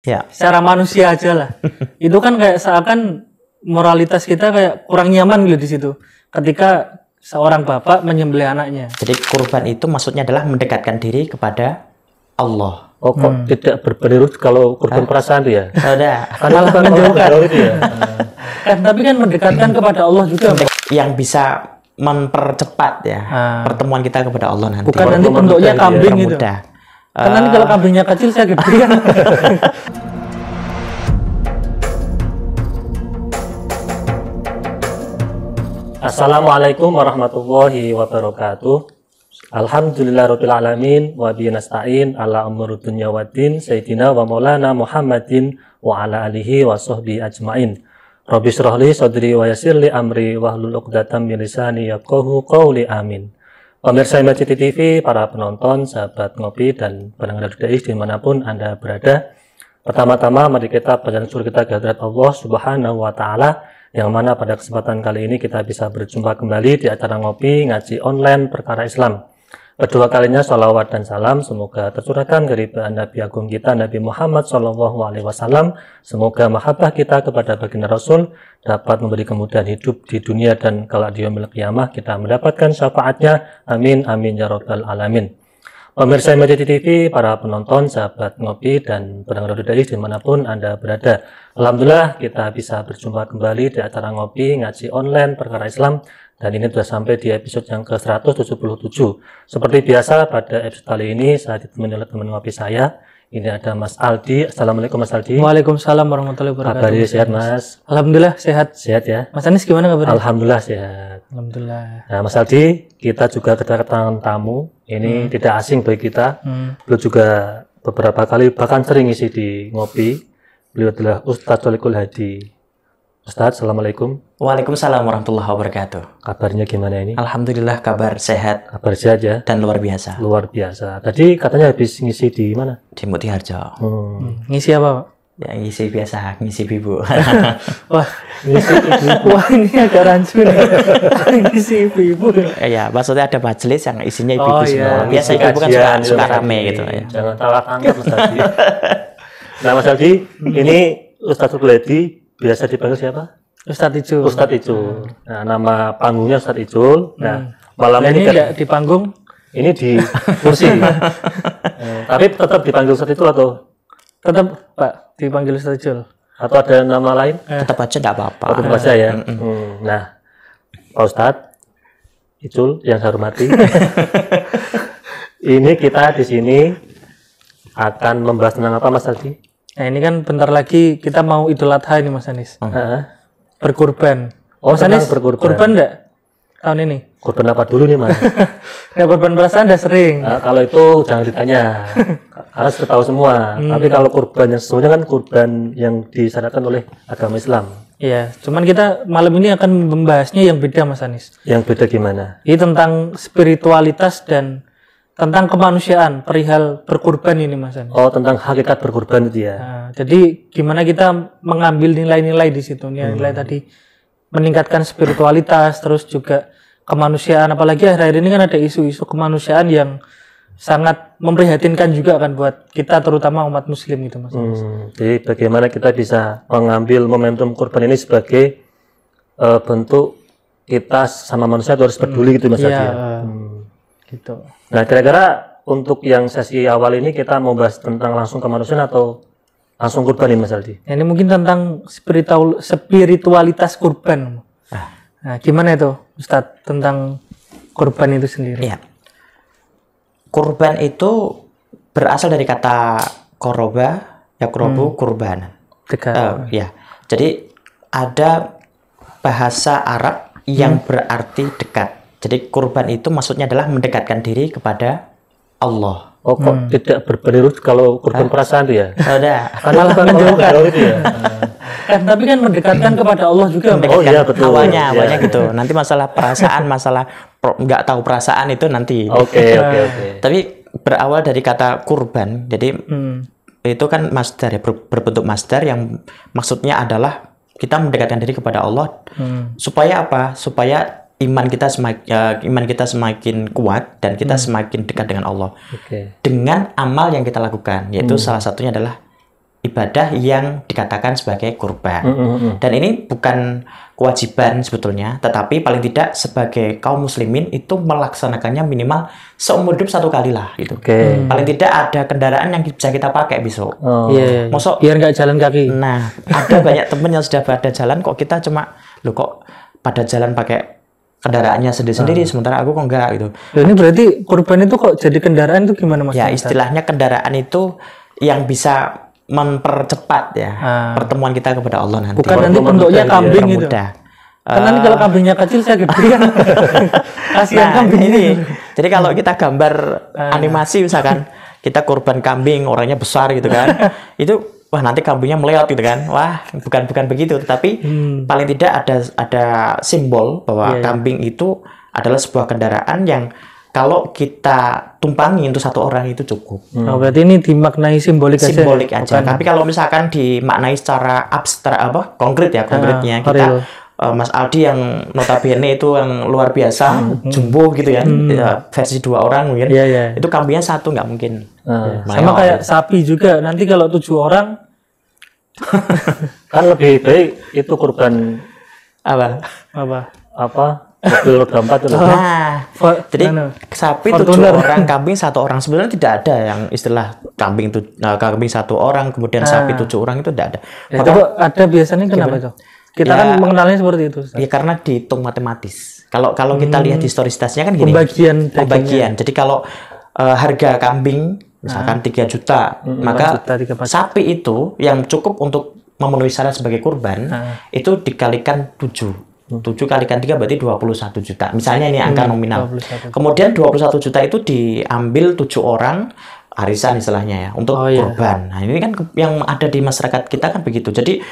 Ya. Secara manusia aja lah. Itu kan kayak seakan moralitas kita kayak kurang nyaman gitu di situ. Ketika seorang bapak menyembelih anaknya. Jadi kurban itu maksudnya adalah mendekatkan diri kepada Allah. Oh, kok tidak berbeda kalau kurban perasaan itu ya? Sudah. Malah menjauhkan. Itu ya. Tapi kan mendekatkan kepada Allah juga. Yang bisa mempercepat ya pertemuan kita kepada Allah nanti. Bukan nanti bentuknya kambing gitu. Karena nanti kalau kambingnya kecil saya gede kan. Assalamualaikum warahmatullahi wabarakatuh. Alhamdulillahirabbil alamin wa bihi nasta'in ala umuri dunya waddin sayyidina wa maulana Muhammadin wa ala alihi wa sahbihi ajmain. Rabbi shrah li sadri wa yassir li amri wahlul 'uqdatam min lisani yafqahu qawli amin. Pemirsa MCT TV, para penonton, sahabat ngopi dan pendengar DAI dimanapun Anda berada. Pertama-tama mari kita panjatkan syukur kita kehadirat Allah Subhanahu wa taala, yang mana pada kesempatan kali ini kita bisa berjumpa kembali di acara ngopi ngaji online perkara Islam. Kedua kalinya sholawat dan salam semoga tercurahkan dari Nabi Agung kita Nabi Muhammad SAW. Semoga mahabbah kita kepada baginda Rasul dapat memberi kemudahan hidup di dunia dan kelak di yaumil qiyamah kita mendapatkan syafaatnya. Amin amin ya rabbal alamin. Pemirsa MCT TV, para penonton, sahabat ngopi dan pendengar DAI dimanapun Anda berada. Alhamdulillah kita bisa berjumpa kembali di acara ngopi ngaji online perkara Islam. Dan ini sudah sampai di episode yang ke-177. Seperti biasa pada episode kali ini saya ditemani oleh teman ngopi saya. Ini ada Mas Aldi. Assalamualaikum Mas Aldi. Waalaikumsalam warahmatullahi wabarakatuh. Kabarnya sehat Mas? Alhamdulillah sehat. Sehat ya. Mas Anis gimana kabarnya? Alhamdulillah sehat. Alhamdulillah. Nah Mas Aldi, kita juga kedatangan tamu. Ini tidak asing bagi kita. Beliau juga beberapa kali bahkan sering isi di ngopi. Beliau adalah Ustadz Tholikul Hadi. Ustadz, Assalamualaikum. Waalaikumsalam warahmatullahi wabarakatuh. Kabarnya gimana ini? Alhamdulillah kabar sehat. Kabar sehat ya? Dan luar biasa. Luar biasa. Tadi katanya habis ngisi di mana? Di Mutiharjo. Ngisi apa, Pak? Ya ngisi biasa, ngisi bibu. Wah, ngisi ibu. Wah, ini agak rancu nih. Ngisi ibu. Ya, maksudnya ada majelis yang isinya ibu Oh, semua. iya. Biasa ibu kan suka rame gitu ya. Jangan salah tangkap Mas Aldi. Nah Mas Aldi, ini Ustadz Tholikul Hadi biasa dipanggil siapa? Ustadz Icul. Ustadz Icul. Nah, nama panggungnya Ustadz Icul. Nah, malam Dan ini ini enggak di panggung? ini di kursi. Tapi tetap dipanggil Ustadz Icul atau Tetap, Pak, dipanggil Ustadz Icul. atau ada nama lain? Tetap aja enggak apa-apa. Oh, tetap aja ya. Nah, Pak Ustadz Icul yang saya hormati. Ini kita di sini akan membahas tentang apa Mas Aldi? Nah, ini kan bentar lagi kita mau Idul Adha ini Mas Anis. Berkurban. Oh, Mas Anis berkurban. kurban enggak tahun ini? Kurban apa dulu nih Mas? Ya kurban perasaan udah sering. Nah, kalau itu jangan ditanya, karena sudah tahu semua. Tapi kalau kurban yang sesungguhnya kan kurban yang disyariatkan oleh agama Islam. Iya, cuman kita malam ini akan membahasnya yang beda Mas Anis. Yang beda gimana? Ini tentang spiritualitas dan tentang kemanusiaan perihal berkurban ini Mas Anis. Oh, tentang hakikat berkurban itu ya. Nah, jadi gimana kita mengambil nilai-nilai di situ, nilai-nilai tadi meningkatkan spiritualitas, terus juga kemanusiaan. Apalagi akhir-akhir ini kan ada isu-isu kemanusiaan yang sangat memprihatinkan juga kan buat kita terutama umat Muslim gitu Mas. Jadi bagaimana kita bisa mengambil momentum kurban ini sebagai bentuk kita sama manusia itu harus peduli gitu Mas Aldi. Iya, gitu. Nah, kira-kira untuk yang sesi awal ini kita mau bahas tentang langsung kemanusiaan atau langsung kurban nih Mas Aldi? Nah, ini mungkin tentang spiritualitas kurban. Nah, gimana itu Ustadz tentang kurban itu sendiri? Iya. Kurban itu berasal dari kata koroba, yakrobu, kurban. Dekat. Ya. Jadi ada bahasa Arab yang berarti dekat. Jadi kurban itu maksudnya adalah mendekatkan diri kepada Allah. Oh, kok tidak berbeda kalau kurban perasaan itu ya? Sudah. Malah menjauhkan. Itu ya. Tapi kan mendekatkan kepada Allah juga. Oh iya betul. Awalnya gitu. Nanti masalah perasaan, masalah nggak tahu perasaan itu nanti. Oke. Tapi berawal dari kata kurban. Jadi itu kan masdar ya, berbentuk masdar yang maksudnya adalah kita mendekatkan diri kepada Allah. Supaya apa? Supaya iman kita semakin kuat dan kita semakin dekat dengan Allah. Dengan amal yang kita lakukan, yaitu salah satunya adalah ibadah yang dikatakan sebagai kurban. Dan ini bukan kewajiban sebetulnya, tetapi paling tidak sebagai kaum muslimin itu melaksanakannya minimal seumur hidup 1 kali lah gitu. Paling tidak ada kendaraan yang bisa kita pakai besok. Mosok biar nggak jalan kaki. Nah, ada banyak temen yang sudah pada jalan kok kita cuma kok pada jalan pakai kendaraannya sendiri-sendiri sementara aku kok enggak gitu. Ini berarti kurban itu kok jadi kendaraan itu gimana Mas? Ya, istilahnya kendaraan itu yang bisa mempercepat ya pertemuan kita kepada Allah nanti. Bukan nanti bentuknya kambing gitu. Kan nanti kalau kambingnya kecil saya gede kan. Kasihan kambing ini. Jadi kalau kita gambar animasi misalkan kita kurban kambing, orangnya besar gitu kan. Itu wah nanti kambingnya meleot gitu kan. Wah, bukan begitu, tetapi paling tidak ada simbol bahwa kambing itu adalah sebuah kendaraan yang kalau kita tumpangi untuk 1 orang itu cukup. Berarti ini dimaknai simbolik aja. Simbolik aja. Tapi kalau misalkan dimaknai secara abstrak konkretnya kita Mas Aldi yang notabene itu yang luar biasa, jumbo gitu ya, versi 2 orang mungkin. Itu kambingnya 1 nggak mungkin. Sama kayak sapi juga. Nanti kalau 7 orang kan lebih baik itu kurban apa? Mobil roda 4 itu. Nah, jadi sapi 7 orang, kambing 1 orang. Sebenarnya tidak ada yang istilah kambing 1 orang, kemudian sapi 7 orang itu tidak ada. Itu ada biasanya kenapa itu? Kita kan mengenalnya seperti itu. Ya karena dihitung matematis. Kalau kita lihat historisitasnya kan gini. Pembagian. Jadi kalau harga kambing misalkan 3 juta, maka sapi itu yang cukup untuk memenuhi syarat sebagai kurban itu dikalikan 7. 7 kalikan 3 berarti 21 juta. Misalnya ini angka nominal. 21. Kemudian 21 juta itu diambil 7 orang arisan istilahnya ya untuk kurban. Nah, ini kan yang ada di masyarakat kita kan begitu. Jadi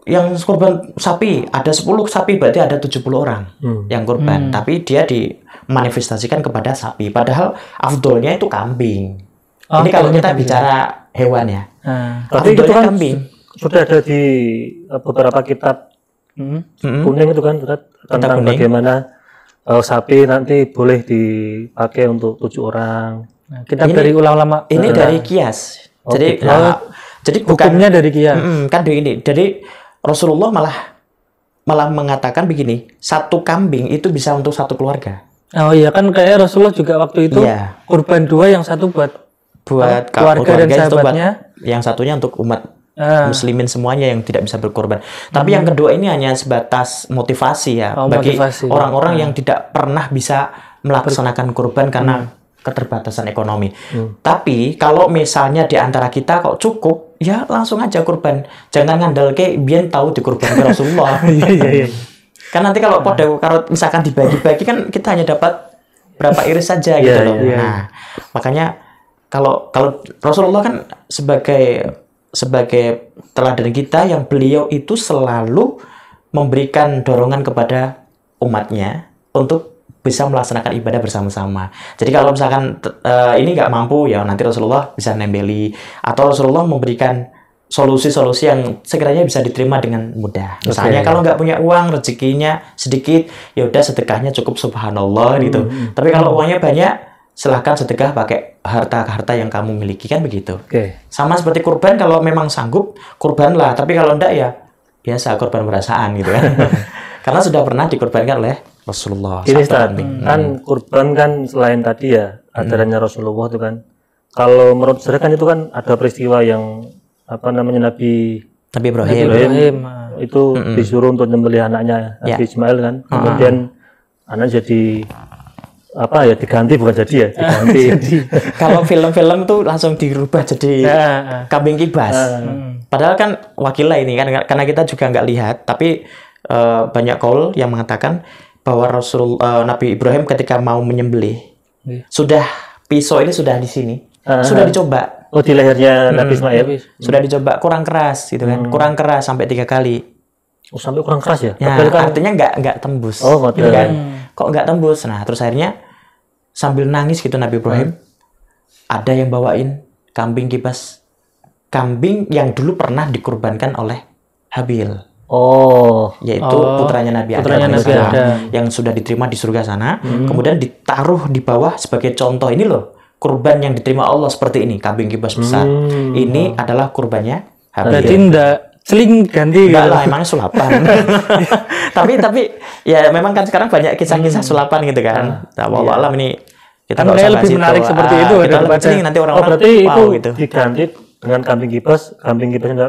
yang kurban sapi ada 10 sapi berarti ada 70 orang yang kurban. Tapi dia dimanifestasikan kepada sapi. Padahal afdolnya itu kambing. Ini kalau kita bicara hewan ya. Tapi itu kan kambing. Sudah ada di beberapa kitab kuning itu kan tentang bagaimana sapi nanti boleh dipakai untuk 7 orang. Nah, kita dari ulama ini dari kias. Jadi jadi hukumnya dari kias. Kan dari Rasulullah malah mengatakan begini, 1 kambing itu bisa untuk 1 keluarga. Oh iya kan kayak Rasulullah juga waktu itu kurban 2 yang 1 buat keluarga dan sahabatnya, yang satunya untuk umat muslimin semuanya yang tidak bisa berkorban. Tapi yang kedua ini hanya sebatas motivasi ya bagi orang-orang yang tidak pernah bisa melaksanakan kurban karena keterbatasan ekonomi. Tapi kalau misalnya di antara kita kok cukup, ya langsung aja kurban. Jangan ngandel ke biyen tahu dikurban ke Rasulullah. Kan nanti kalau misalkan dibagi-bagi kan kita hanya dapat berapa iris saja gitu loh. Nah, makanya kalau Rasulullah kan sebagai teladan kita yang beliau itu selalu memberikan dorongan kepada umatnya untuk bisa melaksanakan ibadah bersama-sama. Jadi kalau misalkan ini nggak mampu ya nanti Rasulullah bisa nembeli atau Rasulullah memberikan solusi-solusi yang sekiranya bisa diterima dengan mudah. Misalnya kalau nggak punya uang, rezekinya sedikit, ya udah sedekahnya cukup subhanallah gitu. Tapi kalau uangnya banyak, silahkan sedekah pakai harta yang kamu miliki kan begitu. Sama seperti kurban, kalau memang sanggup kurbanlah, tapi kalau enggak ya biasa kurban perasaan gitu kan. Karena sudah pernah dikurbankan oleh Rasulullah. Ini kan kurban kan selain tadi ya ajarannya Rasulullah itu kan. Kalau menurut saya kan itu kan ada peristiwa yang Nabi Ibrahim itu disuruh untuk menyembelih anaknya Nabi Ismail kan. Kemudian anak jadi diganti kalau film-film tuh langsung dirubah jadi kambing kibas. Padahal kan wakilnya ini kan karena kita juga nggak lihat, tapi banyak kaul yang mengatakan bahwa Nabi Ibrahim ketika mau menyembelih sudah pisau ini sudah di sini sudah dicoba di lehernya Nabi Ismail sudah dicoba kurang keras gitu kan, kurang keras sampai 3 kali. Sampai kurang keras ya? Artinya nggak tembus. Gitu kan? Kok nggak tembus? Nah terus akhirnya sambil nangis gitu Nabi Ibrahim, ada yang bawain kambing kibas, kambing yang dulu pernah dikurbankan oleh Habil. Yaitu putranya Nabi Adam yang sudah diterima di surga sana, kemudian ditaruh di bawah sebagai contoh, ini loh kurban yang diterima Allah seperti ini, kambing kibas besar. Ini adalah kurbannya Berarti enggak celing ganti Enggak gitu. lah, emangnya sulapan. tapi ya memang kan sekarang banyak kisah-kisah sulapan gitu kan. Wallahu alam ini kita Kan nggak kayak usah lebih bahas menarik itu. seperti itu Kita lebih daripada- celing nanti orang-orang berarti wow itu gitu. diganti dengan kambing kibasnya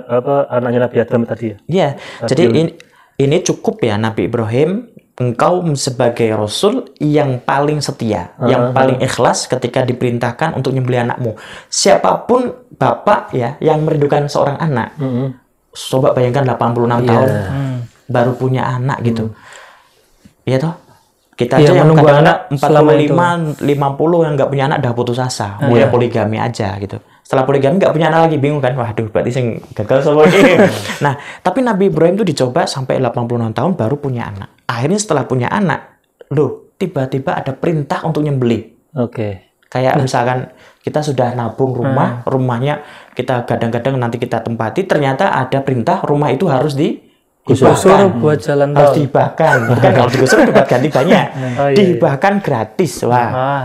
anaknya Nabi Adam tadi ya. Iya, jadi ini cukup ya Nabi Ibrahim, engkau sebagai rasul yang paling setia, yang paling ikhlas ketika diperintahkan untuk nyembelih anakmu. Siapapun bapak ya yang merindukan seorang anak. Coba bayangkan 86 tahun baru punya anak gitu. Iya toh? Kita Iya, aja yang menunggu kadang-kadang anak selama itu. 50 yang nggak punya anak udah putus asa, mulai poligami aja gitu. Setelah poligami nggak punya anak lagi, bingung kan? Waduh, berarti sing gagal sama ini. Nah, tapi Nabi Ibrahim itu dicoba sampai 86 tahun baru punya anak. Akhirnya setelah punya anak, loh, tiba-tiba ada perintah untuk nyembelih. Oke. Kayak misalkan kita sudah nabung rumahnya kita gadang-gadang nanti kita tempati, ternyata ada perintah rumah itu harus Gusur buat jalan harus tol. dihibahkan. Bukan kalau digusur dapat ganti banyak. Oh, iya. Dihibahkan gratis. Wah. Ah.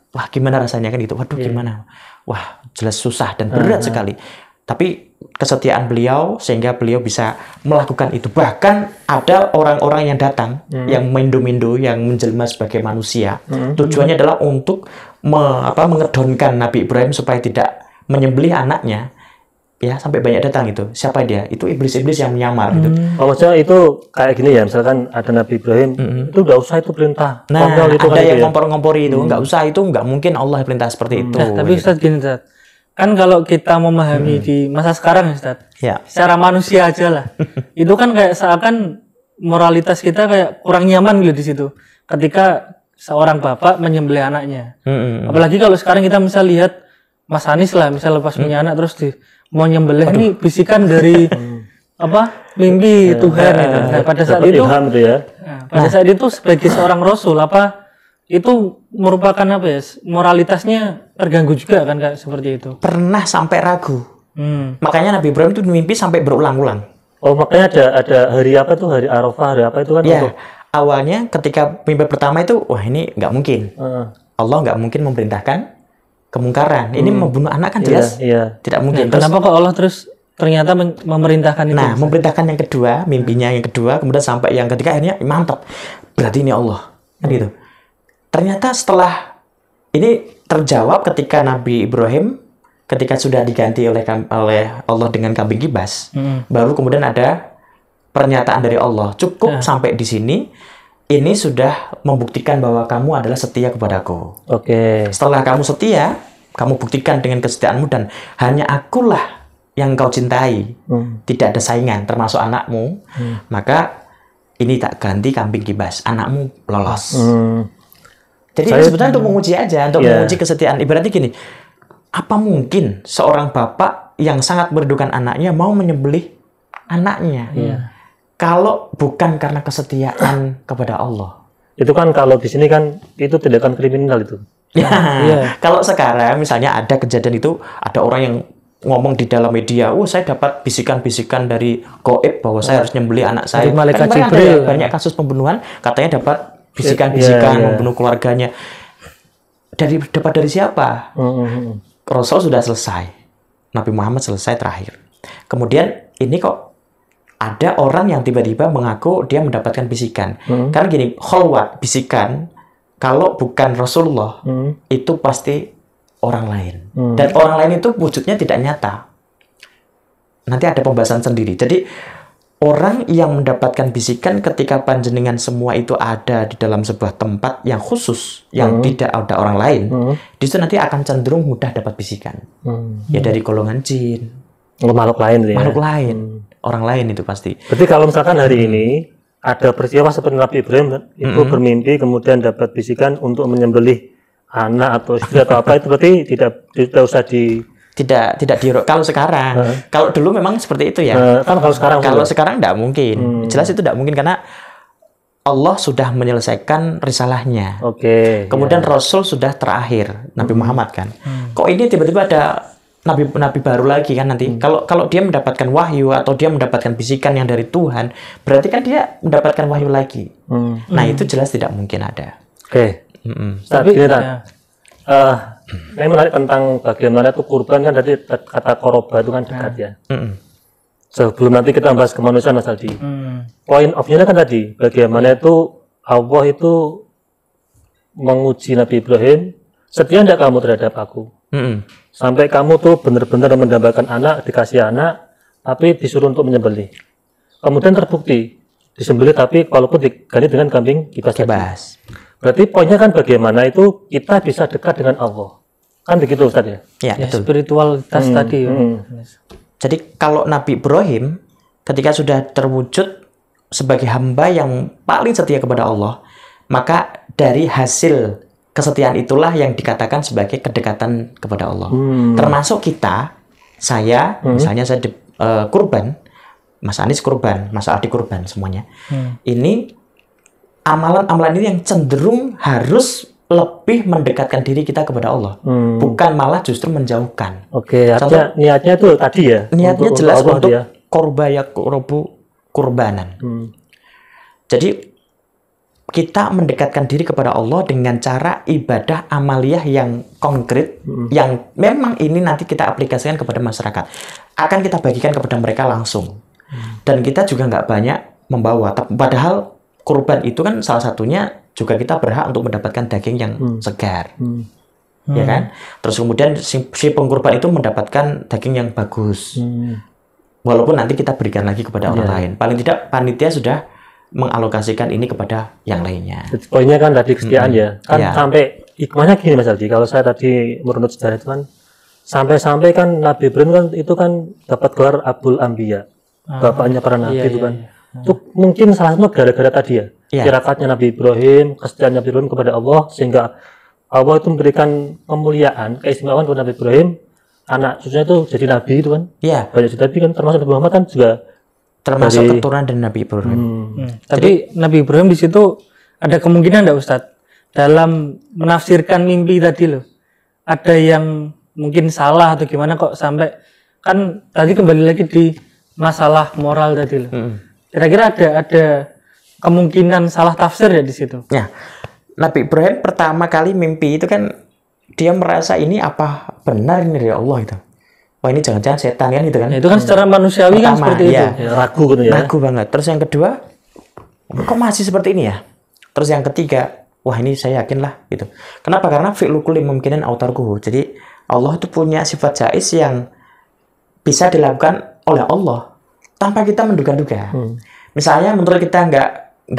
Wah, gimana rasanya kan itu? Waduh, gimana? Wah, jelas susah dan berat sekali. Tapi kesetiaan beliau sehingga beliau bisa melakukan itu. Bahkan ada orang-orang yang datang yang mindo-mindo yang menjelma sebagai manusia. Tujuannya adalah untuk mengedonkan Nabi Ibrahim supaya tidak menyembelih anaknya. Ya, sampai banyak datang itu. Siapa dia? Itu iblis-iblis yang menyamar gitu. Oh, maksudnya itu kayak gini ya, misalkan ada Nabi Ibrahim, itu nggak usah itu perintah. Nah, Kontrol itu ada kan yang gitu ya. ngompor-ngompori itu. Nggak usah, itu nggak mungkin Allah perintah seperti itu. Nah, tapi Ustadz gini Ustadz, kan kalau kita memahami di masa sekarang Ustadz, Ya. secara manusia aja lah, itu kan kayak seakan moralitas kita kayak kurang nyaman gitu di situ. Ketika seorang bapak menyembelih anaknya, apalagi kalau sekarang kita misal lihat Mas Anies lah, misal lepas punya anak terus mau nyembelih ini bisikan dari mimpi Tuhan itu. Nah, pada saat Dapat itu, ilham itu ya. pada saat itu sebagai seorang rasul itu merupakan moralitasnya terganggu juga kan kayak seperti itu. Pernah sampai ragu. Makanya Nabi Ibrahim itu mimpi sampai berulang-ulang. Oh, makanya ada hari apa tuh, hari Arafah, hari apa itu kan? Ya, awalnya ketika mimpi pertama itu, wah ini nggak mungkin. Allah nggak mungkin memerintahkan kemungkaran. Ini membunuh anak kan jelas Iya. tidak mungkin. Nah, kenapa kok Allah terus ternyata memerintahkan itu? Nah, memerintahkan yang kedua, mimpinya yang kedua, kemudian sampai yang ketiga, akhirnya mantap. Berarti ini Allah, kan gitu. Ternyata setelah ini terjawab ketika Nabi Ibrahim, ketika sudah diganti oleh Allah dengan kambing kibas, baru kemudian ada pernyataan dari Allah. Cukup sampai di sini, ini sudah membuktikan bahwa kamu adalah setia kepadaku. Oke. Setelah kamu setia, kamu buktikan dengan kesetiaanmu dan hanya akulah yang kau cintai. Tidak ada saingan termasuk anakmu. Maka ini tak ganti kambing kibas, anakmu lolos. Jadi ini sebetulnya untuk menguji aja, untuk menguji kesetiaan. Ibaratnya gini, apa mungkin seorang bapak yang sangat merindukan anaknya mau menyembelih anaknya? Kalau bukan karena kesetiaan kepada Allah. Itu kan kalau di sini kan itu tindakan kriminal itu. Ya, kalau sekarang misalnya ada kejadian itu, ada orang yang ngomong di dalam media, saya dapat bisikan-bisikan dari goib bahwa saya harus nyembelih anak saya. Dari malaikat Kan Jibril. ada banyak kasus pembunuhan, katanya dapat bisikan-bisikan membunuh keluarganya. Dapat dari siapa? Rasul sudah selesai, Nabi Muhammad selesai terakhir. Kemudian ini kok ada orang yang tiba-tiba mengaku dia mendapatkan bisikan. Karena gini, kholwat, bisikan, kalau bukan Rasulullah, itu pasti orang lain. Dan orang lain itu wujudnya tidak nyata. Nanti ada pembahasan sendiri. Jadi, orang yang mendapatkan bisikan ketika panjenengan semua itu ada di dalam sebuah tempat yang khusus, yang tidak ada orang lain, di situ nanti akan cenderung mudah dapat bisikan. Ya dari golongan jin. Makhluk lain ya. Makhluk lain. Orang lain itu pasti. Berarti kalau misalkan hari ini ada peristiwa seperti Nabi Ibrahim itu bermimpi kemudian dapat bisikan untuk menyembelih anak atau istri atau apa, itu berarti tidak usah tidak kalau sekarang. Kalau dulu memang seperti itu ya. Kan kalau sekarang sekarang tidak mungkin. Jelas itu tidak mungkin karena Allah sudah menyelesaikan risalahnya. Oke. Kemudian Rasul sudah terakhir, Nabi Muhammad kan. Kok ini tiba-tiba ada nabi baru lagi kan nanti. Kalau dia mendapatkan wahyu atau dia mendapatkan bisikan yang dari Tuhan, berarti kan dia mendapatkan wahyu lagi. Nah, itu jelas tidak mungkin ada. Oke. Tapi Ini menarik tentang bagaimana itu kurban kan tadi kata koroba itu kan dekat ya. Sebelum nanti kita bahas kemanusiaan Mas Aldi. Point of view-nya kan tadi, bagaimana itu Allah itu menguji Nabi Ibrahim, setia enggak kamu terhadap aku? Sampai kamu tuh benar-benar mendambakan anak, dikasih anak, tapi disuruh untuk menyembelih. Kemudian terbukti disembelih, tapi walaupun diganti dengan kambing kibas. Berarti poinnya kan bagaimana itu kita bisa dekat dengan Allah. Kan begitu Ustaz ya? Ya, betul. Spiritualitas tadi. Jadi kalau Nabi Ibrahim ketika sudah terwujud sebagai hamba yang paling setia kepada Allah, maka dari hasil kesetiaan itulah yang dikatakan sebagai kedekatan kepada Allah. Termasuk kita, saya, misalnya saya kurban, Mas Anies kurban, Mas Aldi kurban, semuanya. Ini amalan-amalan ini yang cenderung harus lebih mendekatkan diri kita kepada Allah, bukan malah justru menjauhkan. Oke, artinya niatnya itu tadi ya. Niatnya jelas untuk korbaya kurbanan. Jadi kita mendekatkan diri kepada Allah dengan cara ibadah amaliyah yang konkret, yang memang ini nanti kita aplikasikan kepada masyarakat. Akan kita bagikan kepada mereka langsung. Dan kita juga nggak banyak membawa. Padahal kurban itu kan salah satunya juga kita berhak untuk mendapatkan daging yang segar. Ya kan? Terus kemudian si pengkurban itu mendapatkan daging yang bagus. Walaupun nanti kita berikan lagi kepada orang lain. Paling tidak panitia sudah mengalokasikan ini kepada yang lainnya. Poinnya kan tadi kesetiaan ya. Kan sampai hikmahnya gini Mas Aldi, kalau saya tadi merunut sejarah itu kan sampai kan Nabi Ibrahim kan itu kan dapat gelar Abul Anbiya. Bapaknya para nabi itu kan. Itu mungkin salah satu gara-gara tadi ya. Tirakatnya Nabi Ibrahim, kesetiaan Nabi Ibrahim kepada Allah, sehingga Allah itu memberikan kemuliaan, keistimewaan kepada Nabi Ibrahim, anak cucunya itu jadi nabi itu kan. Iya. Banyak jadi nabi kan, termasuk Nabi Muhammad kan juga termasuk keturunan dari Nabi Ibrahim. Tapi Nabi Ibrahim di situ ada kemungkinan enggak Ustadz dalam menafsirkan mimpi tadi loh. Ada yang mungkin salah atau gimana kok sampai kan tadi kembali lagi di masalah moral tadi loh. Kira-kira ada kemungkinan salah tafsir ya di situ. Ya. Nabi Ibrahim pertama kali mimpi itu kan dia merasa ini apa benar ini dari Allah itu. Wah ini jangan-jangan setan kan itu kan. Nah, itu kan secara manusiawi kan seperti itu. Ya, ragu gitu ya. Ragu banget. Terus yang kedua, kok masih seperti ini ya? Terus yang ketiga, wah ini saya yakin lah gitu. Kenapa? Karena fi'lu kulli mumkinin autarkuhu. Jadi Allah itu punya sifat jaiz yang bisa dilakukan oleh Allah tanpa kita menduga-duga. Misalnya menurut kita nggak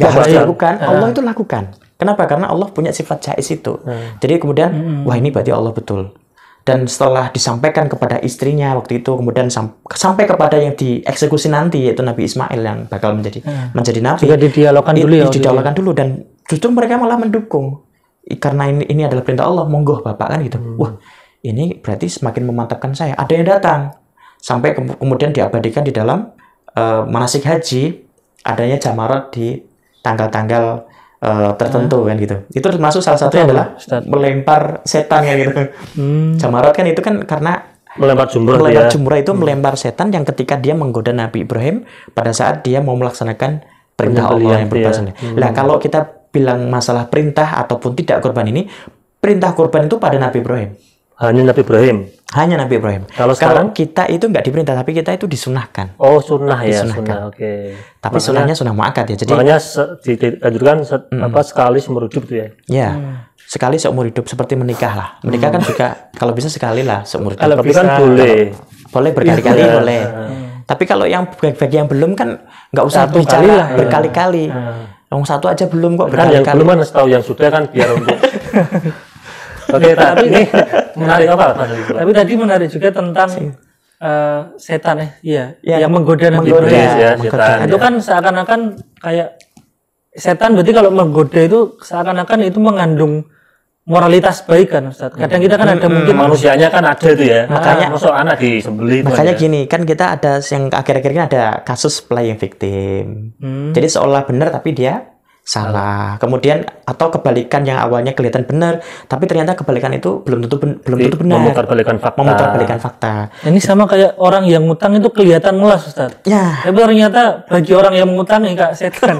harus dilakukan, Allah itu lakukan. Kenapa? Karena Allah punya sifat jaiz itu. Jadi kemudian, wah ini berarti Allah betul. Dan setelah disampaikan kepada istrinya waktu itu, kemudian sampai kepada yang dieksekusi nanti, yaitu Nabi Ismail yang bakal menjadi nabi. Juga didialogkan dulu ya. Didialogkan dulu, dan justru mereka malah mendukung. Karena ini adalah perintah Allah, monggo Bapak kan gitu. Wah, ini berarti semakin memantapkan saya. Ada yang datang. Sampai kemudian diabadikan di dalam manasik haji, adanya jamarat di tanggal-tanggal tertentu kan gitu. Itu termasuk salah satunya adalah melempar setan ya gitu. Jamarat kan itu kan karena melempar jumrah itu melempar setan yang ketika dia menggoda Nabi Ibrahim pada saat dia mau melaksanakan perintah Allah yang berbahasa. Nah, kalau kita bilang masalah perintah ataupun tidak kurban ini, perintah kurban itu pada Nabi Ibrahim. Hanya Nabi Ibrahim. Hanya Nabi Ibrahim. Kalau kita itu nggak diperintah, tapi kita itu disunahkan. Oh, sunnah ya, sunnah. Oke. Tapi sunnahnya sunnah muakkad ya. Jadi makanya dianjurkan sekali seumur hidup itu ya. Ya. Sekali seumur hidup, seperti menikah lah. Menikah kan juga kalau bisa sekali lah seumur hidup. Tapi kan boleh berkali-kali boleh. Tapi kalau yang bagi yang belum kan nggak usah bicara berkali-kali. Yang satu aja belum kok berkali-kali. Kan yang belum kan tahu yang sudah kan biar untuk. Oke, tapi ini menarik apa? Tapi tadi menarik juga tentang setan yang menggoda Nabi Ibrahim. Itu kan seakan-akan kayak setan berarti kalau menggoda itu seakan-akan itu mengandung moralitas baik kan Ustaz. Kadang kita kan ada mungkin manusianya kan ada itu ya. Makanya masuk anak disembelih. Makanya gini, kan kita ada yang akhir-akhir ini ada kasus playing victim. Jadi seolah benar tapi dia salah. Kemudian atau kebalikan yang awalnya kelihatan benar, tapi ternyata kebalikan itu belum tentu benar. Memutarbalikkan fakta. Ini sama kayak orang yang ngutang itu kelihatan melas Ustaz. Ya. Tapi ternyata bagi orang yang mengutang Kak setan.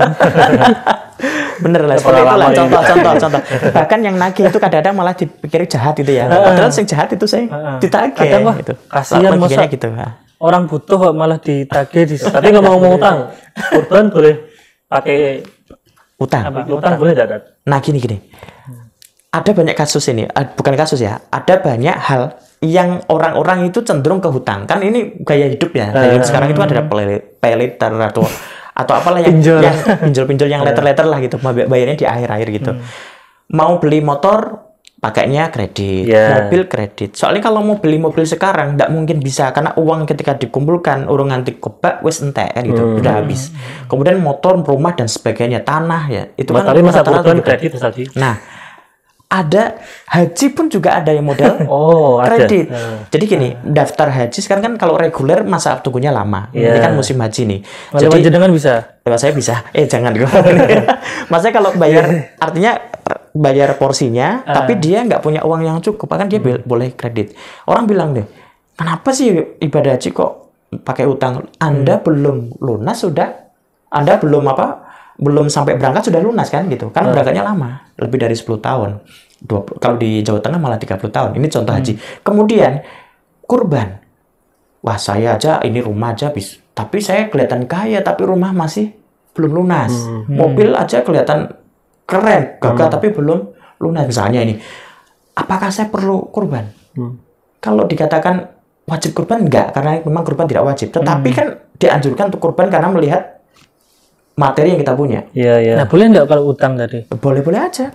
Bener lah, seperti itulah contoh. Bahkan yang nagih itu kadang-kadang malah dipikir jahat itu ya. Padahal yang jahat itu saya ditagih gitu. Kasihan masa gitu. orang butuh kok malah ditagih di. Tapi ngomong-ngomong utang, kurban boleh pakai Utang. utang boleh tidak? Nah gini. Ada banyak kasus ini, bukan kasus ya. Ada banyak hal yang orang-orang itu cenderung ke hutang. Kan ini gaya hidup ya. Gaya hidup sekarang itu ada pay later atau apalah yang pinjol yang letter lah gitu. Bayarnya di akhir-akhir gitu. Mau beli motor pakainya kredit, mobil kredit. Soalnya kalau mau beli mobil sekarang nggak mungkin bisa karena uang ketika dikumpulkan urung nganti kebak wis entek gitu, udah habis. Kemudian motor, rumah dan sebagainya, tanah ya. Itu kan tapi masa rata-rata kurban gitu. kredit tadi. Nah, ada haji pun juga ada yang model kredit. Jadi gini, daftar haji sekarang kan kalau reguler masa tunggunya lama. Ini kan musim haji nih. Jadi jenengan bisa. Saya bisa. Jangan. Maksudnya kalau bayar artinya bayar porsinya, tapi dia nggak punya uang yang cukup, kan dia boleh kredit. Orang bilang deh, kenapa sih ibadah haji kok pakai utang? Anda belum lunas sudah, Anda belum sampai berangkat sudah lunas kan gitu. Kan berangkatnya lama, lebih dari 10 tahun. Kalau di Jawa Tengah malah 30 tahun. Ini contoh haji. Kemudian kurban. Wah, saya aja ini rumah aja tapi saya kelihatan kaya tapi rumah masih belum lunas. Mobil aja kelihatan keren, gagah tapi belum lunas misalnya ini. Apakah saya perlu kurban? Kalau dikatakan wajib kurban enggak, karena memang kurban tidak wajib. Tetapi kan dianjurkan untuk kurban karena melihat materi yang kita punya. Nah, boleh enggak kalau utang tadi? Boleh aja.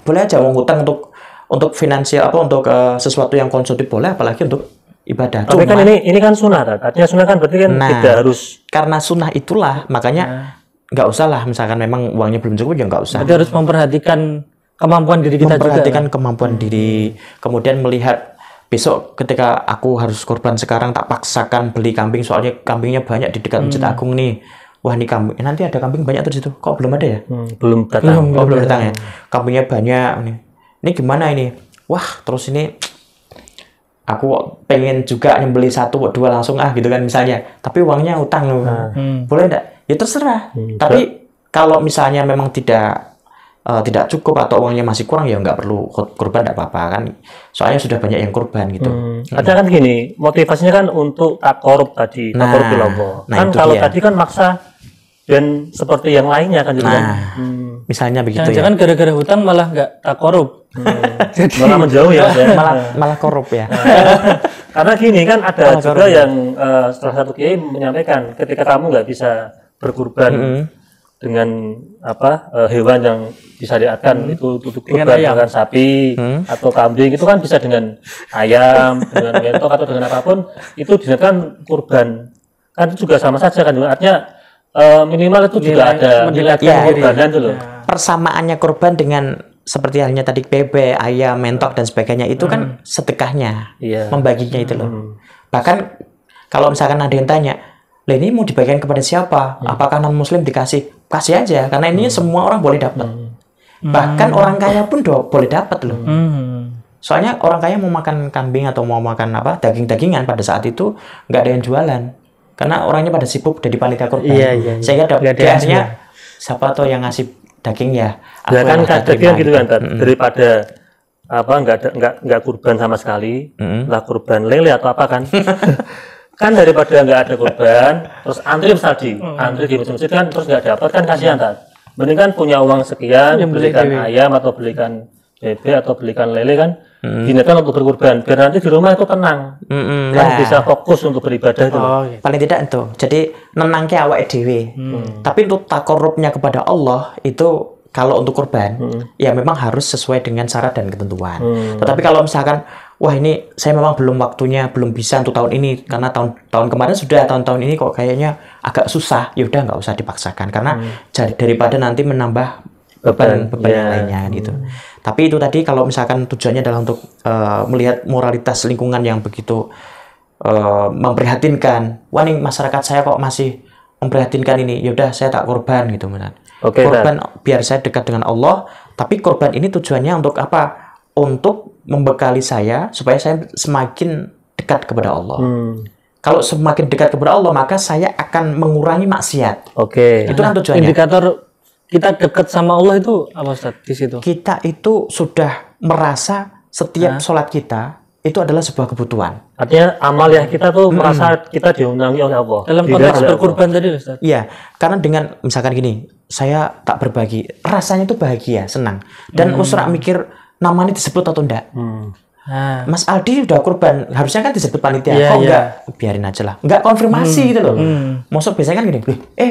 Boleh aja uang utang untuk finansial untuk sesuatu yang konsumtif boleh, apalagi untuk ibadah. Tapi kan ini kan sunnah, artinya sunnah kan berarti kan tidak harus. Karena sunnah itulah makanya nggak usah lah, misalkan memang uangnya belum cukup ya nggak usah. Berarti harus memperhatikan kemampuan diri kita memperhatikan kemampuan diri, kemudian melihat besok ketika aku harus kurban sekarang tak paksakan beli kambing soalnya kambingnya banyak di dekat Masjid Agung nih. Wah ini kambing, nanti ada kambing banyak terus itu. Kok belum ada ya? Belum datang. Belum datang ya. Kambingnya banyak nih. Ini gimana ini? Wah terus ini aku pengen juga nyembeli 1 2 langsung gitu kan misalnya. Tapi uangnya utang loh. Boleh enggak? Ya terserah. Tapi kalau misalnya memang tidak cukup atau uangnya masih kurang ya nggak perlu kurban, nggak apa-apa kan. Soalnya sudah banyak yang kurban gitu. Ada kan gini, motivasinya kan untuk takorup tadi, takorup bilallah. Kan kalau tadi kan maksa dan seperti yang lainnya kan gitu kan. Misalnya begitu ya. Jangan gara-gara hutang malah nggak takorup. Malah menjauh ya. malah korup ya. Karena gini kan ada juga yang salah satu kiai menyampaikan ketika kamu nggak bisa berkurban dengan hewan yang disyariatkan itu untuk kurban dengan sapi atau kambing, itu kan bisa dengan ayam, dengan mentok atau dengan apapun itu dinyatakan kurban. Kan itu juga sama saja kan, artinya minimal itu juga ada nilai kurbanan itu loh. Persamaannya kurban dengan seperti halnya tadi bebek, ayam, mentok dan sebagainya itu kan sedekahnya, membaginya itu loh. Bahkan kalau misalkan ada yang tanya, lah ini mau dibagikan kepada siapa? Apakah non muslim dikasih? Kasih aja, karena ini semua orang boleh dapat. Bahkan orang kaya pun boleh dapat loh. Soalnya orang kaya mau makan kambing atau mau makan daging-dagingan pada saat itu nggak ada yang jualan, karena orangnya pada sibuk dari panitia kurban. Sehingga akhirnya siapa tuh yang ngasih daging ya? Ya kan daging gitu kan, daripada nggak kurban sama sekali, lah kurban lele atau apa kan? Kan daripada nggak ada kurban, terus antri di masjid kan, terus nggak dapat kan kasihan kan. Mending kan punya uang sekian, belikan ayam atau belikan bebek atau belikan lele kan, diniatkan untuk berkurban, biar nanti di rumah itu tenang, kan bisa fokus untuk beribadah itu. Paling tidak itu, jadi nenangke awake dhewe. Tapi untuk takorubnya kepada Allah itu kalau untuk kurban, ya memang harus sesuai dengan syarat dan ketentuan. Tetapi kalau misalkan wah ini saya memang belum waktunya, belum bisa untuk tahun ini karena tahun kemarin sudah, tahun ini kok kayaknya agak susah, ya udah nggak usah dipaksakan karena daripada nanti menambah beban yang lainnya gitu. Tapi itu tadi kalau misalkan tujuannya adalah untuk melihat moralitas lingkungan yang begitu memprihatinkan, wah nih masyarakat saya kok masih memprihatinkan ini, ya udah saya tak korban gitu benar. Korban biar saya dekat dengan Allah, tapi korban ini tujuannya untuk apa? Untuk membekali saya supaya saya semakin dekat kepada Allah. Kalau semakin dekat kepada Allah, maka saya akan mengurangi maksiat. Itu kan tujuannya. Indikator kita dekat sama Allah itu apa Ustaz di situ? Kita itu sudah merasa setiap sholat kita itu adalah sebuah kebutuhan. Artinya amal yang kita tuh merasa kita diundangi oleh Allah. Dalam konteks berkurban tadi, Ustaz. Iya, karena dengan misalkan gini, saya tak berbagi, rasanya itu bahagia, senang. Dan usra mikir namanya disebut atau enggak. Nah, Mas Aldi udah kurban, harusnya kan disebut panitia. Iya, Kok iya. enggak? Biarin aja lah. Enggak konfirmasi gitu loh. Maksud biasanya kan gini,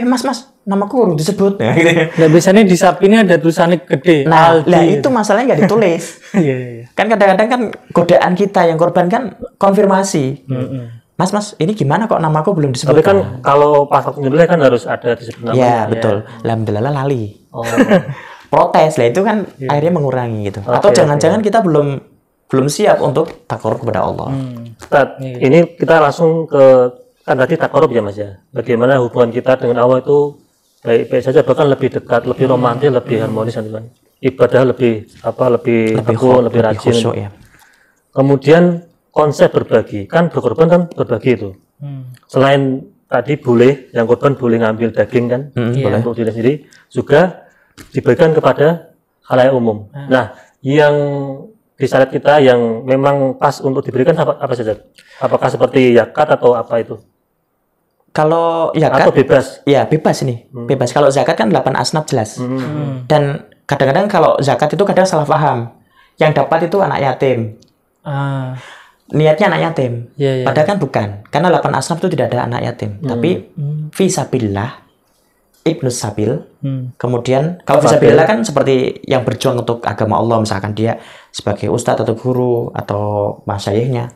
mas, namaku urung disebut. Nah, gitu. nah biasanya di sapi ini ada tulisannya gede. Nah, Aldi, lah gitu. itu masalahnya nggak ditulis. Iya, iya. Kan kadang-kadang kan godaan kita yang korban kan konfirmasi. Mas, ini gimana kok namaku belum disebut? Tapi kan kalau pas waktu nyembelih kan harus ada disebut nama. Ya, betul. Alhamdulillah lali. Oh. Protes lah itu kan akhirnya mengurangi gitu. Atau jangan-jangan kita belum siap untuk takarub kepada Allah. Ustaz, ini kita langsung ke kan tadi takarub ya Mas ya. Bagaimana hubungan kita dengan Allah itu baik-baik saja, bahkan lebih dekat, lebih romantis, lebih harmonis kan. Ibadah lebih tekun, lebih rajin. Khusyuk, ya. Kemudian konsep berbagi, kan berkorban kan berbagi itu. Selain tadi boleh, yang korban boleh ngambil daging kan, boleh. untuk diri sendiri, juga dibagikan kepada khalayak umum. Nah, yang di syariat kita yang memang pas untuk diberikan apa saja? Apakah seperti zakat atau apa itu? Kalau Atau zakat, bebas? ya bebas ini, bebas. Kalau zakat kan 8 asnaf jelas. Dan kadang-kadang kalau zakat itu kadang salah paham. Yang dapat itu anak yatim. Ah, Niatnya anak yatim. Iya, iya. Padahal kan bukan. Karena 8 asnaf itu tidak ada anak yatim. Tapi fisabilillah, ibnu sabil. Kemudian kalau fisabilillah kan seperti yang berjuang untuk agama Allah, misalkan dia sebagai ustadz atau guru atau masyayikhnya.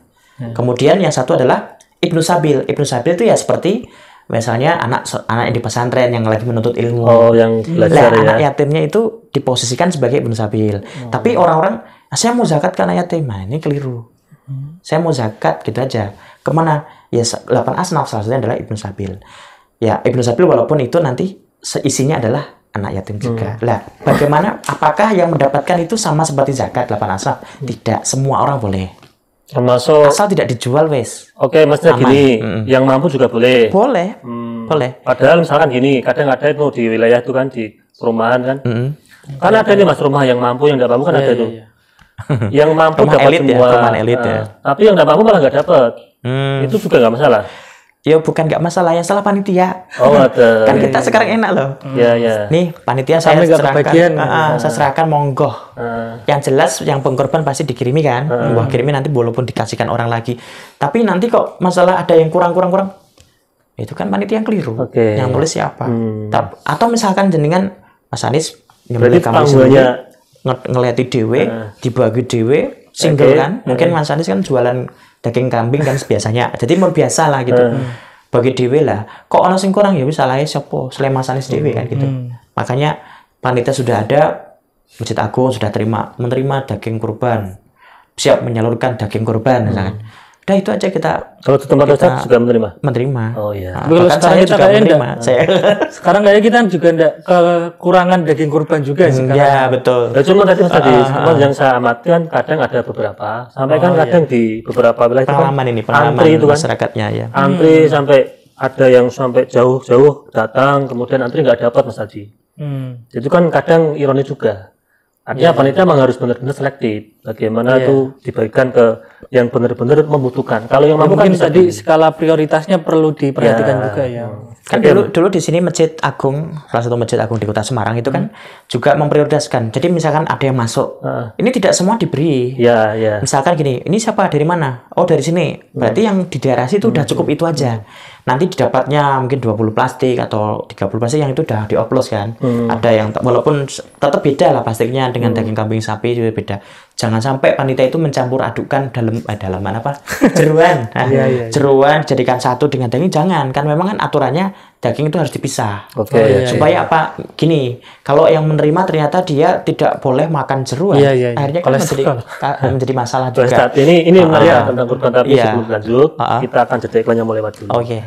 Kemudian yang satu adalah ibnu sabil. Ibnu sabil itu ya seperti misalnya anak yang di pesantren yang lagi menuntut ilmu. Oh, yang belajar Lah, ya. anak yatimnya itu diposisikan sebagai ibnu sabil. Tapi orang-orang, saya mau zakat ke anak yatim. Nah, ini keliru. Saya mau zakat gitu aja. Kemana? Ya 8 asnaf, salah satunya adalah ibnu sabil. Ya ibnu sabil walaupun itu nanti isinya adalah anak yatim juga. Lah, bagaimana? Apakah yang mendapatkan itu sama seperti zakat 8 asnaf? Tidak, semua orang boleh. Termasuk Asal tidak dijual, wes. Oke, maksudnya gini, yang mampu juga boleh. Boleh. Boleh. Padahal misalkan gini, kadang ada itu di wilayah itu kan di perumahan kan. Kan ada nih Mas rumah yang mampu, yang tidak mampu kan ada itu. Yang mampu Rumah dapat elit ya, semua. perumahan elit ya. Tapi yang tidak mampu malah nggak dapat. Itu juga nggak masalah. Ya bukan nggak masalah, yang salah panitia. Oh, ada. Kan kita sekarang enak loh. Ya, ya. Nih, panitia saya Kami nggak serahkan. kebagian. Saya serahkan monggo. Yang jelas yang pengkorban pasti dikirimi kan. Wah, kirimi nanti walaupun dikasihkan orang lagi. Tapi nanti kok masalah ada yang kurang. Itu kan panitia yang keliru. Oke. Yang nulis siapa? Atau misalkan jenengan Mas Anis Berarti nyembelih kambing tanggungannya sendiri, ngeliati dewe, dibagi dewe, single kan. Mungkin Mas Anis kan jualan daging kambing kan biasanya. Jadi mau biasa lah gitu. Bagi dewe lah. Kok ono sing kurang ya wis salahe sapa? Selain Mas Anis dewe kan gitu. Makanya panitia sudah ada, Masjid Agung sudah menerima daging kurban. Siap menyalurkan daging kurban misalkan. Udah itu aja kita kalau di tempat Ustaz juga menerima. Oh iya. Tapi kalau bahkan sekarang saya kita juga kayaknya menerima. Saya sekarang kayaknya kita juga enggak kekurangan daging kurban juga sekarang. ya betul. Ya, cuma tadi Mas tadi yang saya amati kan kadang ada beberapa sampai kan kadang di beberapa wilayah itu kan Pengalaman antri itu kan masyarakatnya ya. antri sampai ada yang sampai jauh-jauh datang kemudian antri nggak dapat Mas Haji. Itu kan kadang ironi juga. Artinya panitia memang harus benar-benar selektif. Bagaimana itu dibagikan ke yang benar-benar membutuhkan. Kalau yang mampu kan Mungkin bisa tadi skala prioritasnya perlu diperhatikan juga ya. Kan dulu di sini Masjid Agung, salah satu Masjid Agung di Kota Semarang itu kan juga memprioritaskan. Jadi misalkan ada yang masuk, ini tidak semua diberi. Ya, ya. Misalkan gini, ini siapa dari mana? Oh dari sini. Berarti yang di daerah situ udah cukup itu aja. Nanti didapatnya mungkin 20 plastik atau 30 plastik yang itu udah dioplos kan. Ada yang walaupun tetap beda lah plastiknya dengan daging kambing sapi juga beda. Jangan sampai panitia itu mencampur adukan dalaman apa? Jeruan. Nah, jeruan jadikan satu dengan daging jangan. Kan memang kan aturannya daging itu harus dipisah. Oke. Supaya apa? Gini, kalau yang menerima ternyata dia tidak boleh makan jeruan. Akhirnya kan menjadi masalah juga. Saat ini menarik tentang kurban tapi sebelum lanjut kita akan jeda iklan yang mau lewat dulu. Oke.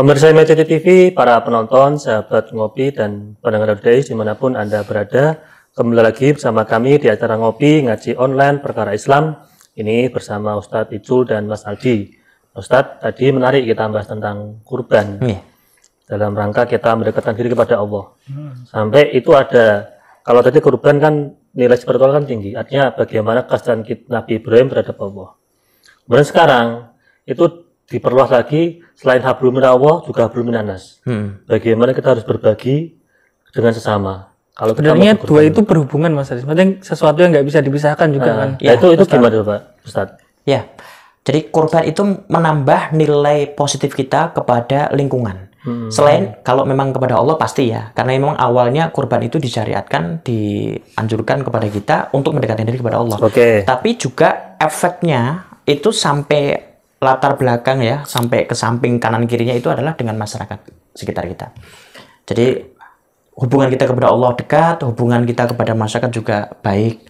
Pemirsa MCT TV, para penonton, sahabat ngopi, dan pendengar Dais dimanapun Anda berada, kembali lagi bersama kami di acara ngopi ngaji online perkara Islam. Ini bersama Ustadz Icul dan Mas Aldi. Ustadz, tadi menarik kita bahas tentang kurban. Dalam rangka kita mendekatkan diri kepada Allah. Sampai itu ada, kalau tadi kurban kan nilai spiritual kan tinggi. Artinya bagaimana kesaksian Nabi Ibrahim terhadap Allah. Kemudian sekarang itu diperluas lagi, selain hablum minallah juga hablum minannas. Bagaimana kita harus berbagi dengan sesama. Kalau sebenarnya dua itu berhubungan, Mas Aris. Maksudnya sesuatu yang nggak bisa dipisahkan juga kan. Ya, itu gimana Pak Ustadz? Ya, jadi kurban itu menambah nilai positif kita kepada lingkungan. Selain kalau memang kepada Allah pasti ya, karena memang awalnya kurban itu disyariatkan, dianjurkan kepada kita untuk mendekatkan diri kepada Allah. Tapi juga efeknya itu sampai latar belakang ya, sampai ke samping kanan kirinya itu adalah dengan masyarakat sekitar kita. Jadi hubungan kita kepada Allah dekat, hubungan kita kepada masyarakat juga baik.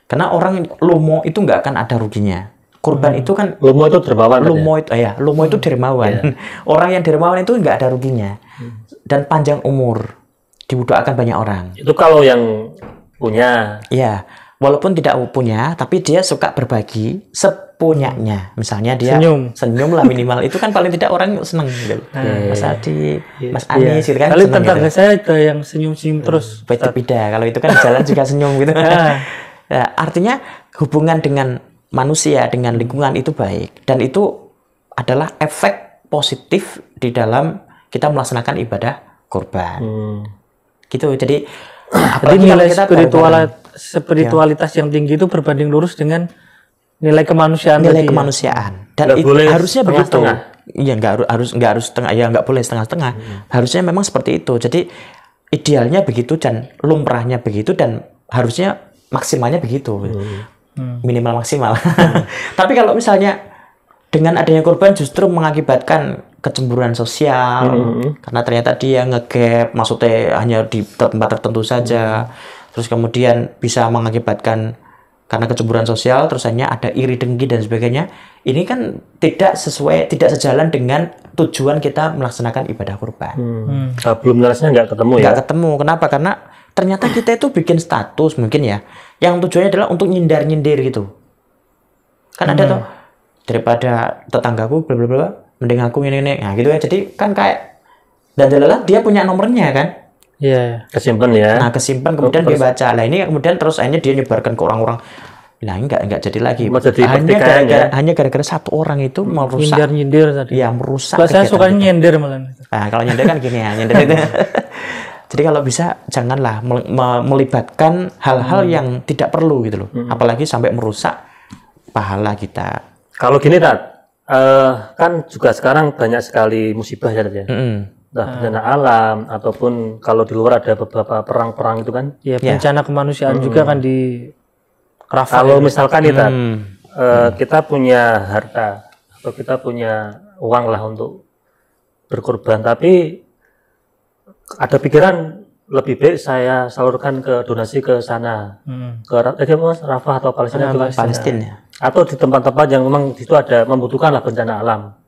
Karena orang lomo itu nggak akan ada ruginya. Kurban itu kan lomo itu dermawan. Lomo itu dermawan. Orang yang dermawan itu nggak ada ruginya. Dan panjang umur, didoakan banyak orang. Itu kalau yang punya. Ya, walaupun tidak punya, tapi dia suka berbagi sepunyanya. Misalnya dia senyum lah minimal. Itu kan paling tidak orang seneng gitu. Mas Adi, Mas Anies gitu kan. Kali tetangga saya ada yang senyum-senyum terus. Beda-beda. Kalau itu kan jalan juga senyum gitu. Nah, artinya hubungan dengan manusia, dengan lingkungan itu baik. Dan itu adalah efek positif di dalam kita melaksanakan ibadah kurban. Gitu. Jadi nilai spiritualitas yang tinggi itu berbanding lurus dengan nilai kemanusiaan. Dan itu harusnya begitu. Iya, nggak harus setengah, ya nggak boleh setengah-setengah. Harusnya memang seperti itu. Jadi idealnya begitu dan lumrahnya begitu dan harusnya maksimalnya begitu. Minimal maksimal. Tapi kalau misalnya dengan adanya kurban justru mengakibatkan kecemburuan sosial, karena ternyata dia ngegap, maksudnya hanya di tempat tertentu saja. Terus kemudian bisa mengakibatkan karena kecemburuan sosial, terus hanya ada iri dengki dan sebagainya. Ini kan tidak sejalan dengan tujuan kita melaksanakan ibadah kurban. Belum jelasnya nggak ketemu ya? Nggak ketemu. Kenapa? Karena ternyata kita itu bikin status mungkin ya, yang tujuannya adalah untuk nyindir gitu. Kan ada tuh, daripada tetanggaku bla bla bla, mending aku ini. Nah gitu ya. Jadi kan kayak dan adalah dia punya nomornya kan. Iya. Kesimpan ya. Nah, kesimpan kemudian dia baca. Lah ini kemudian terus akhirnya dia nyebarkan ke orang-orang. Lah enggak jadi lagi. Hanya gara-gara satu orang itu merusak. Nyindir tadi. Iya, merusak. Saya suka nyindir malah. Nah, kalau nyindir kan gini ya, nyindir itu. Jadi kalau bisa janganlah melibatkan hal-hal yang tidak perlu gitu loh. Apalagi sampai merusak pahala kita. Kalau gini kan juga sekarang banyak sekali musibah ya tadi. Bencana alam ataupun kalau di luar ada beberapa perang-perang itu kan. Ya, bencana kemanusiaan juga kan di Rafah. Kalau misalkan kita punya harta atau kita punya uang lah untuk berkorban, tapi ada pikiran lebih baik saya salurkan ke donasi ke sana, ke Rafah atau Palestina, Palestina. Atau di tempat-tempat yang memang itu ada membutuhkan lah bencana alam.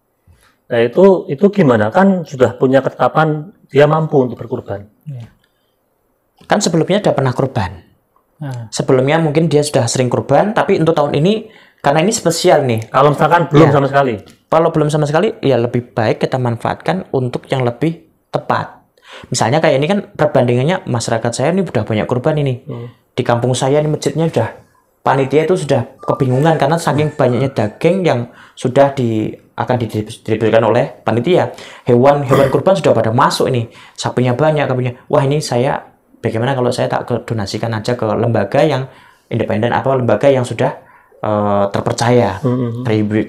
Nah itu gimana? Kan sudah punya ketetapan dia mampu untuk berkurban. Kan sebelumnya sudah pernah kurban. Sebelumnya mungkin dia sudah sering kurban, tapi untuk tahun ini karena ini spesial nih. Kalau misalkan belum sama sekali. Kalau belum sama sekali, ya lebih baik kita manfaatkan untuk yang lebih tepat. Misalnya kayak ini kan perbandingannya masyarakat saya ini udah banyak kurban ini. Di kampung saya ini masjidnya sudah panitia itu sudah kebingungan karena saking banyaknya daging yang sudah akan diberikan oleh panitia. Hewan kurban sudah pada masuk ini. Sapinya banyak, kambingnya. Wah, ini saya bagaimana kalau saya tak donasikan aja ke lembaga yang independen atau lembaga yang sudah terpercaya,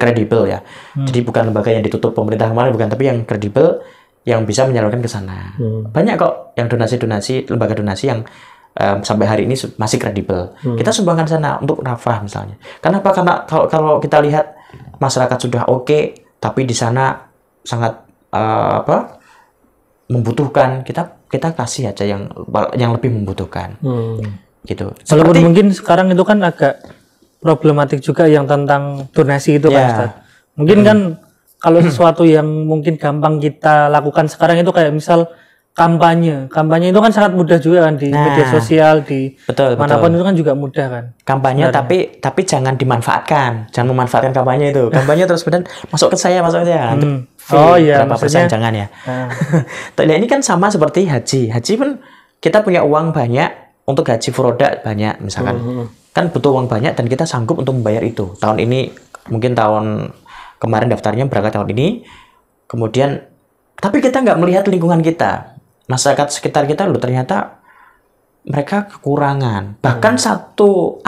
kredibel ya. Jadi bukan lembaga yang ditutup pemerintah kemarin, bukan, tapi yang kredibel yang bisa menyalurkan ke sana. Banyak kok yang donasi-donasi, lembaga donasi yang sampai hari ini masih kredibel. Kita sumbangkan sana untuk Rafah misalnya. Kenapa? Karena kalau kita lihat masyarakat sudah oke, tapi di sana sangat membutuhkan, kita kasih aja yang lebih membutuhkan. Gitu. Walaupun mungkin sekarang itu kan agak problematik juga yang tentang donasi itu kan, Ustaz. Mungkin kan kalau sesuatu yang mungkin gampang kita lakukan sekarang itu kayak misal kampanye itu kan sangat mudah juga kan di media sosial, di manapun itu kan juga mudah kan kampanye sebenarnya. tapi jangan dimanfaatkan, jangan memanfaatkan kampanye itu. Kampanye terus kemudian masuk ke saya oh iya, berapa persen, jangan ya. Nah, ini kan sama seperti haji pun kita punya uang banyak untuk gaji furoda banyak misalkan, kan butuh uang banyak dan kita sanggup untuk membayar itu. Tahun ini mungkin tahun kemarin daftarnya berangkat tahun ini, kemudian tapi kita nggak melihat lingkungan kita. Masyarakat sekitar kita loh ternyata mereka kekurangan. Bahkan satu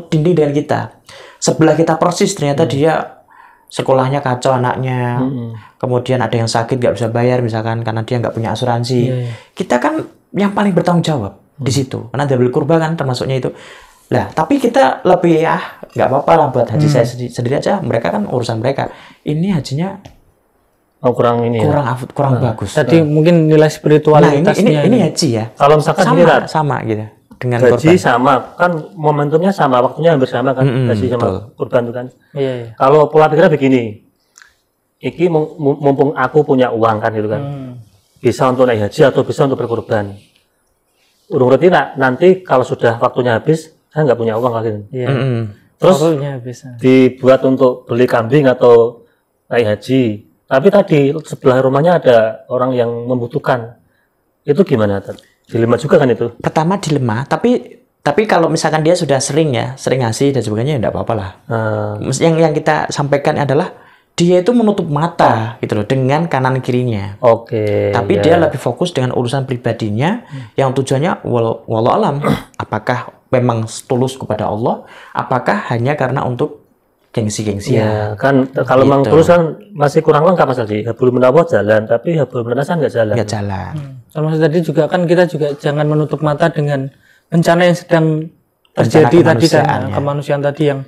dinding dengan kita. Sebelah kita persis ternyata dia sekolahnya kacau anaknya. Kemudian ada yang sakit nggak bisa bayar misalkan karena dia nggak punya asuransi. Kita kan yang paling bertanggung jawab di situ. Karena Dzawil Qurba kan termasuknya itu. Lah, tapi kita lebih nggak apa-apa lah buat haji saya sendiri aja. Mereka kan urusan mereka. Ini hajinya kurang bagus. Tadi mungkin nilai spiritualitasnya. Nah, ini haji ya. Kalau misalkan sama gitu dengan haji kurban. sama kan momentumnya sama, waktunya hampir sama kan, haji sama kurban itu kan. Iya. Kalau pola pikirnya begini, iki mumpung aku punya uang kan gitu kan, bisa untuk naik haji atau bisa untuk berkurban. Berarti nanti kalau sudah waktunya habis, saya nggak punya uang lagi. Iya. Terus dibuat untuk beli kambing atau naik haji. Tapi tadi sebelah rumahnya ada orang yang membutuhkan. Itu gimana? Dilema juga kan itu? Pertama dilema, tapi kalau misalkan dia sudah sering ngasih dan sebagainya, ya enggak apa-apa lah. Yang kita sampaikan adalah dia itu menutup mata gitu loh dengan kanan kirinya. Oke. Tapi dia lebih fokus dengan urusan pribadinya yang tujuannya wallahu alam. Apakah memang tulus kepada Allah? Apakah hanya karena untuk gengsi-gengsi ya kan kalau memang terus kan masih kurang lengkap Mas Aldi. Hablum minallah jalan tapi hablum minanas nggak jalan. Kalau tadi juga kan kita juga jangan menutup mata dengan bencana yang sedang terjadi tadi kan, kemanusiaan tadi yang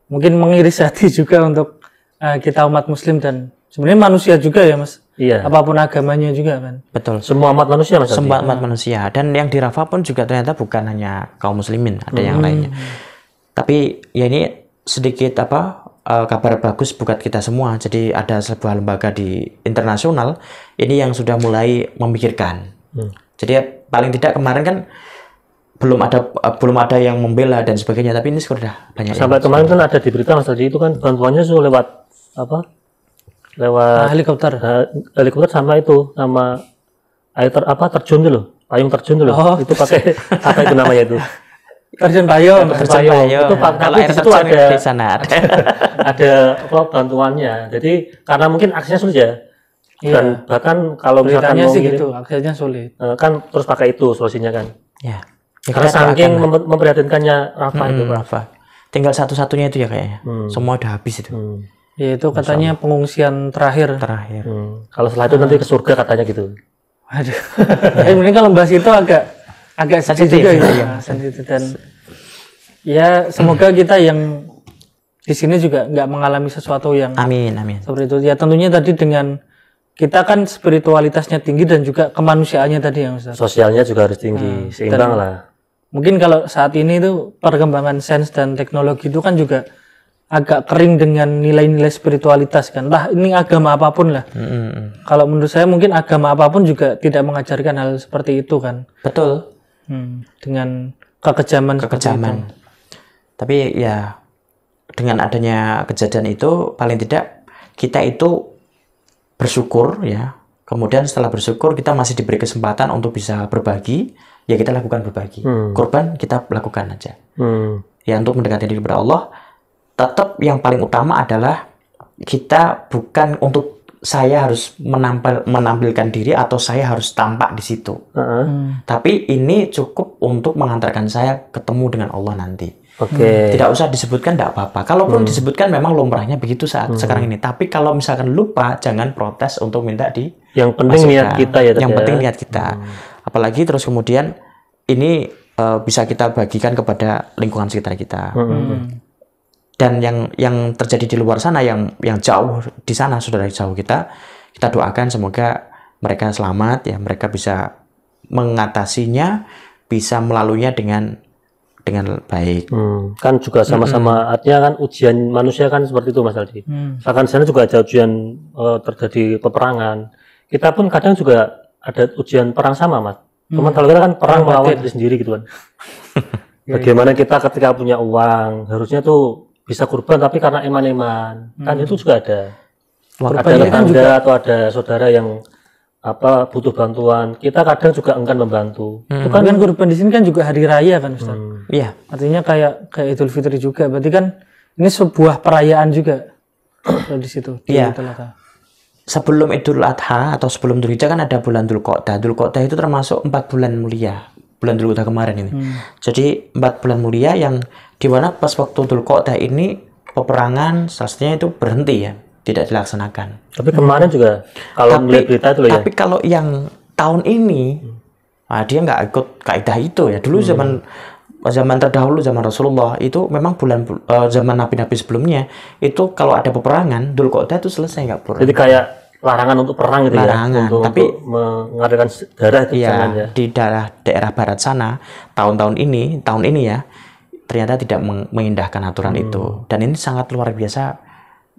mungkin mengiris hati juga untuk kita umat muslim dan sebenarnya manusia juga ya Mas. Iya. Apapun agamanya juga kan. Betul. Semua umat manusia Mas Aldi. Semua umat manusia dan yang di Rafah pun juga ternyata bukan hanya kaum muslimin, ada yang lainnya. Tapi ya ini sedikit kabar bagus buat kita semua. Jadi ada sebuah lembaga di internasional ini yang sudah mulai memikirkan. Jadi paling tidak kemarin kan belum ada yang membela dan sebagainya, tapi ini sudah banyak. Sampai kemarin kan ada di berita Mas Aldi itu kan bantuannya lewat lewat helikopter sama air terjun itu loh, payung terjun itu loh. Itu pakai apa itu namanya itu? Terjun payung. Itu kalau air terjun di sana ada bantuannya. Jadi karena mungkin aksesnya sulit ya. Dan bahkan kalau misalkan mau sih gitu, aksesnya sulit. Kan terus pakai itu solusinya kan. Ya. Karena saking memprihatinkannya Rafah itu. Rafah. Tinggal satu-satunya itu ya kayaknya. Semua udah habis itu. Ya itu katanya pengungsian terakhir. Kalau setelah itu nanti ke surga katanya gitu. Waduh. Mungkin kalau bahas itu agak sensitif juga ya, sensitif dan ya semoga kita yang di sini juga nggak mengalami sesuatu yang amin seperti itu ya. Tentunya tadi dengan kita kan spiritualitasnya tinggi dan juga kemanusiaannya tadi yang Ustaz. Sosialnya juga harus tinggi, seimbang lah. Mungkin kalau saat ini itu perkembangan sains dan teknologi itu kan juga agak kering dengan nilai-nilai spiritualitas kan. Lah ini agama apapun lah. Kalau menurut saya mungkin agama apapun juga tidak mengajarkan hal seperti itu kan. Betul. Dengan kekejaman. Tapi ya dengan adanya kejadian itu paling tidak kita itu bersyukur ya. Kemudian setelah bersyukur kita masih diberi kesempatan untuk bisa berbagi, ya kita lakukan berbagi. Kurban kita lakukan aja. Ya untuk mendekati diri kepada Allah, tetap yang paling utama adalah kita bukan untuk saya harus menampilkan diri atau saya harus tampak di situ. Tapi ini cukup untuk mengantarkan saya ketemu dengan Allah nanti. Tidak usah disebutkan, tidak apa-apa. Kalaupun disebutkan memang lumrahnya begitu saat sekarang ini. Tapi kalau misalkan lupa, jangan protes untuk minta di. Yang penting niat kita ya. Yang penting niat kita. Apalagi terus kemudian ini bisa kita bagikan kepada lingkungan sekitar kita. Dan yang terjadi di luar sana, yang jauh di sana, saudara jauh kita doakan semoga mereka selamat ya, mereka bisa mengatasinya, bisa melaluinya dengan dengan baik. Kan juga sama-sama artinya kan ujian manusia kan seperti itu Mas Aldi. Bahkan di sana juga ada ujian terjadi peperangan. Kita pun kadang juga ada ujian perang sama Mas. Cuman kalau kita kan perang melawan diri sendiri gitu kan. Bagaimana kita ketika punya uang harusnya tuh bisa kurban tapi karena iman-iman kan itu juga ada. Ada tetangga atau ada saudara yang butuh bantuan, kita kadang juga enggan membantu. Itu kan kurban di sini kan juga hari raya kan Ustaz. Iya. Artinya kayak Idul Fitri juga. Berarti kan ini sebuah perayaan juga di situ. Iya. Sebelum Idul Adha atau sebelum Dzulhijjah kan ada bulan Dzulqa'dah. Dzulqa'dah itu termasuk 4 bulan mulia. Bulan Dzulqa'dah kemarin ini. Jadi 4 bulan mulia yang dimana pas waktu Dzulqa'dah ini peperangan salah itu berhenti ya. Tidak dilaksanakan. Tapi kemarin juga kalau melihat berita itu Tapi kalau yang tahun ini, dia nggak ikut kaidah itu ya. Dulu zaman terdahulu zaman Rasulullah itu memang zaman nabi-nabi sebelumnya itu kalau ada peperangan Dzulqa'dah itu selesai nggak perang. Jadi kayak larangan untuk perang gitu larangan, ya. Tapi untuk mengalirkan darah itu jangan ya. Di daerah barat sana tahun ini ya ternyata tidak mengindahkan aturan itu dan ini sangat luar biasa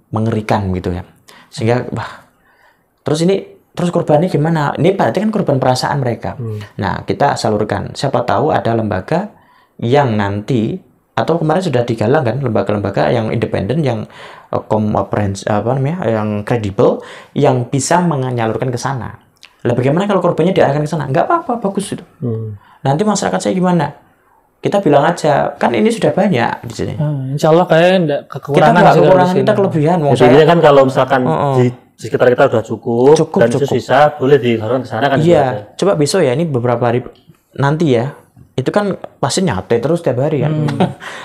mengerikan gitu ya. Sehingga terus kurbannya gimana? Ini berarti kan kurban perasaan mereka. Nah, kita salurkan. Siapa tahu ada lembaga yang nanti atau kemarin sudah digalang kan lembaga-lembaga yang independen yang yang kredibel yang bisa menyalurkan ke sana. Lah bagaimana kalau korbannya diarahkan ke sana? Enggak apa-apa, bagus itu. Nanti masyarakat saya gimana? Kita bilang aja, kan ini sudah banyak di sini. Insya Allah kayaknya kekurangan, kita kelebihan. Jadi kan kalau misalkan di sekitar kita udah cukup dan sisa boleh dilarang ke sana kan. Iya, coba besok ya, ini beberapa hari nanti ya, itu kan pasti nyate terus tiap hari kan.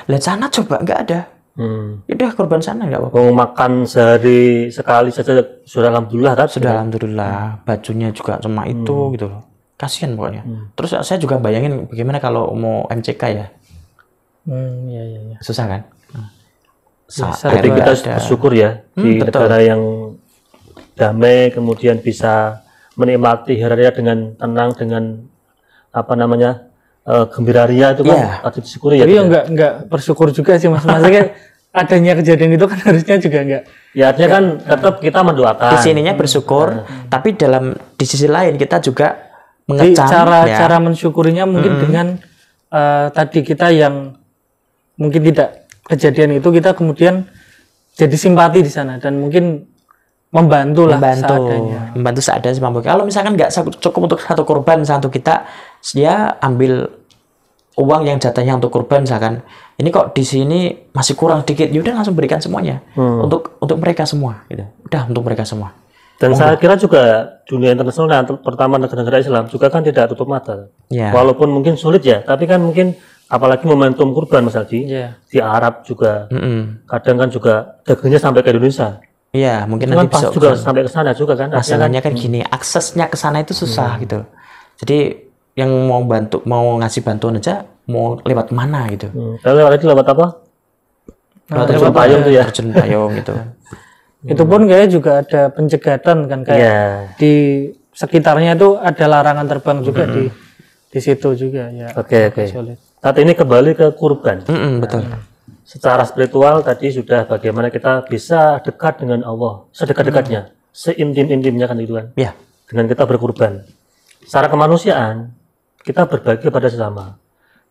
Lihat sana coba nggak ada. Udah korban sana nggak apa-apa. Mau makan sehari sekali saja sudah alhamdulillah kan? Sudah alhamdulillah, bajunya juga cuma itu gitu loh. Kasihan pokoknya. Terus saya juga bayangin bagaimana kalau mau MCK ya. Iya. Susah kan? Tapi kita bersyukur ya di negara yang damai, kemudian bisa menikmati hari raya dengan tenang, dengan gembira ria itu kan patut disyukuri ya. Tapi enggak bersyukur juga sih Mas. Maksudnya adanya kejadian itu kan harusnya juga enggak. Ya artinya kan tetap kita mendoakan. Di sininya bersyukur, tapi di sisi lain kita juga mengecam. Cara mensyukurinya mungkin dengan tadi kita yang mungkin tidak kejadian itu kita kemudian jadi simpati di sana dan mungkin membantu seadanya semampu. Kalau misalkan nggak cukup untuk satu kurban satu kita, dia ambil uang yang jatahnya untuk kurban misalkan. Ini kok di sini masih kurang dikit, yaudah langsung berikan semuanya untuk mereka semua. Gitu. Udah untuk mereka semua. Dan saya kira juga dunia internasional, pertama negara-negara Islam juga kan tidak tutup mata. Walaupun mungkin sulit ya, tapi kan mungkin apalagi momentum kurban Mas Aldi, di Arab juga, kadang kan juga dagangnya sampai ke Indonesia. Iya, mungkin nanti bisa juga sampai ke sana juga kan. Masalahnya kan gini, aksesnya ke sana itu susah gitu. Jadi yang mau ngasih bantuan aja mau lewat mana gitu. Lewat apa? Lewat terjun payung tuh ya. Terjun payung gitu. Itu pun kayak juga ada pencegatan kan kayak di sekitarnya itu ada larangan terbang juga di situ juga ya. Oke. Saat ini kembali ke kurban. Betul. Secara spiritual tadi sudah bagaimana kita bisa dekat dengan Allah sedekat-dekatnya, seintim-intimnya kan itu kan. Iya. Dengan kita berkurban. Secara kemanusiaan kita berbagi kepada sesama.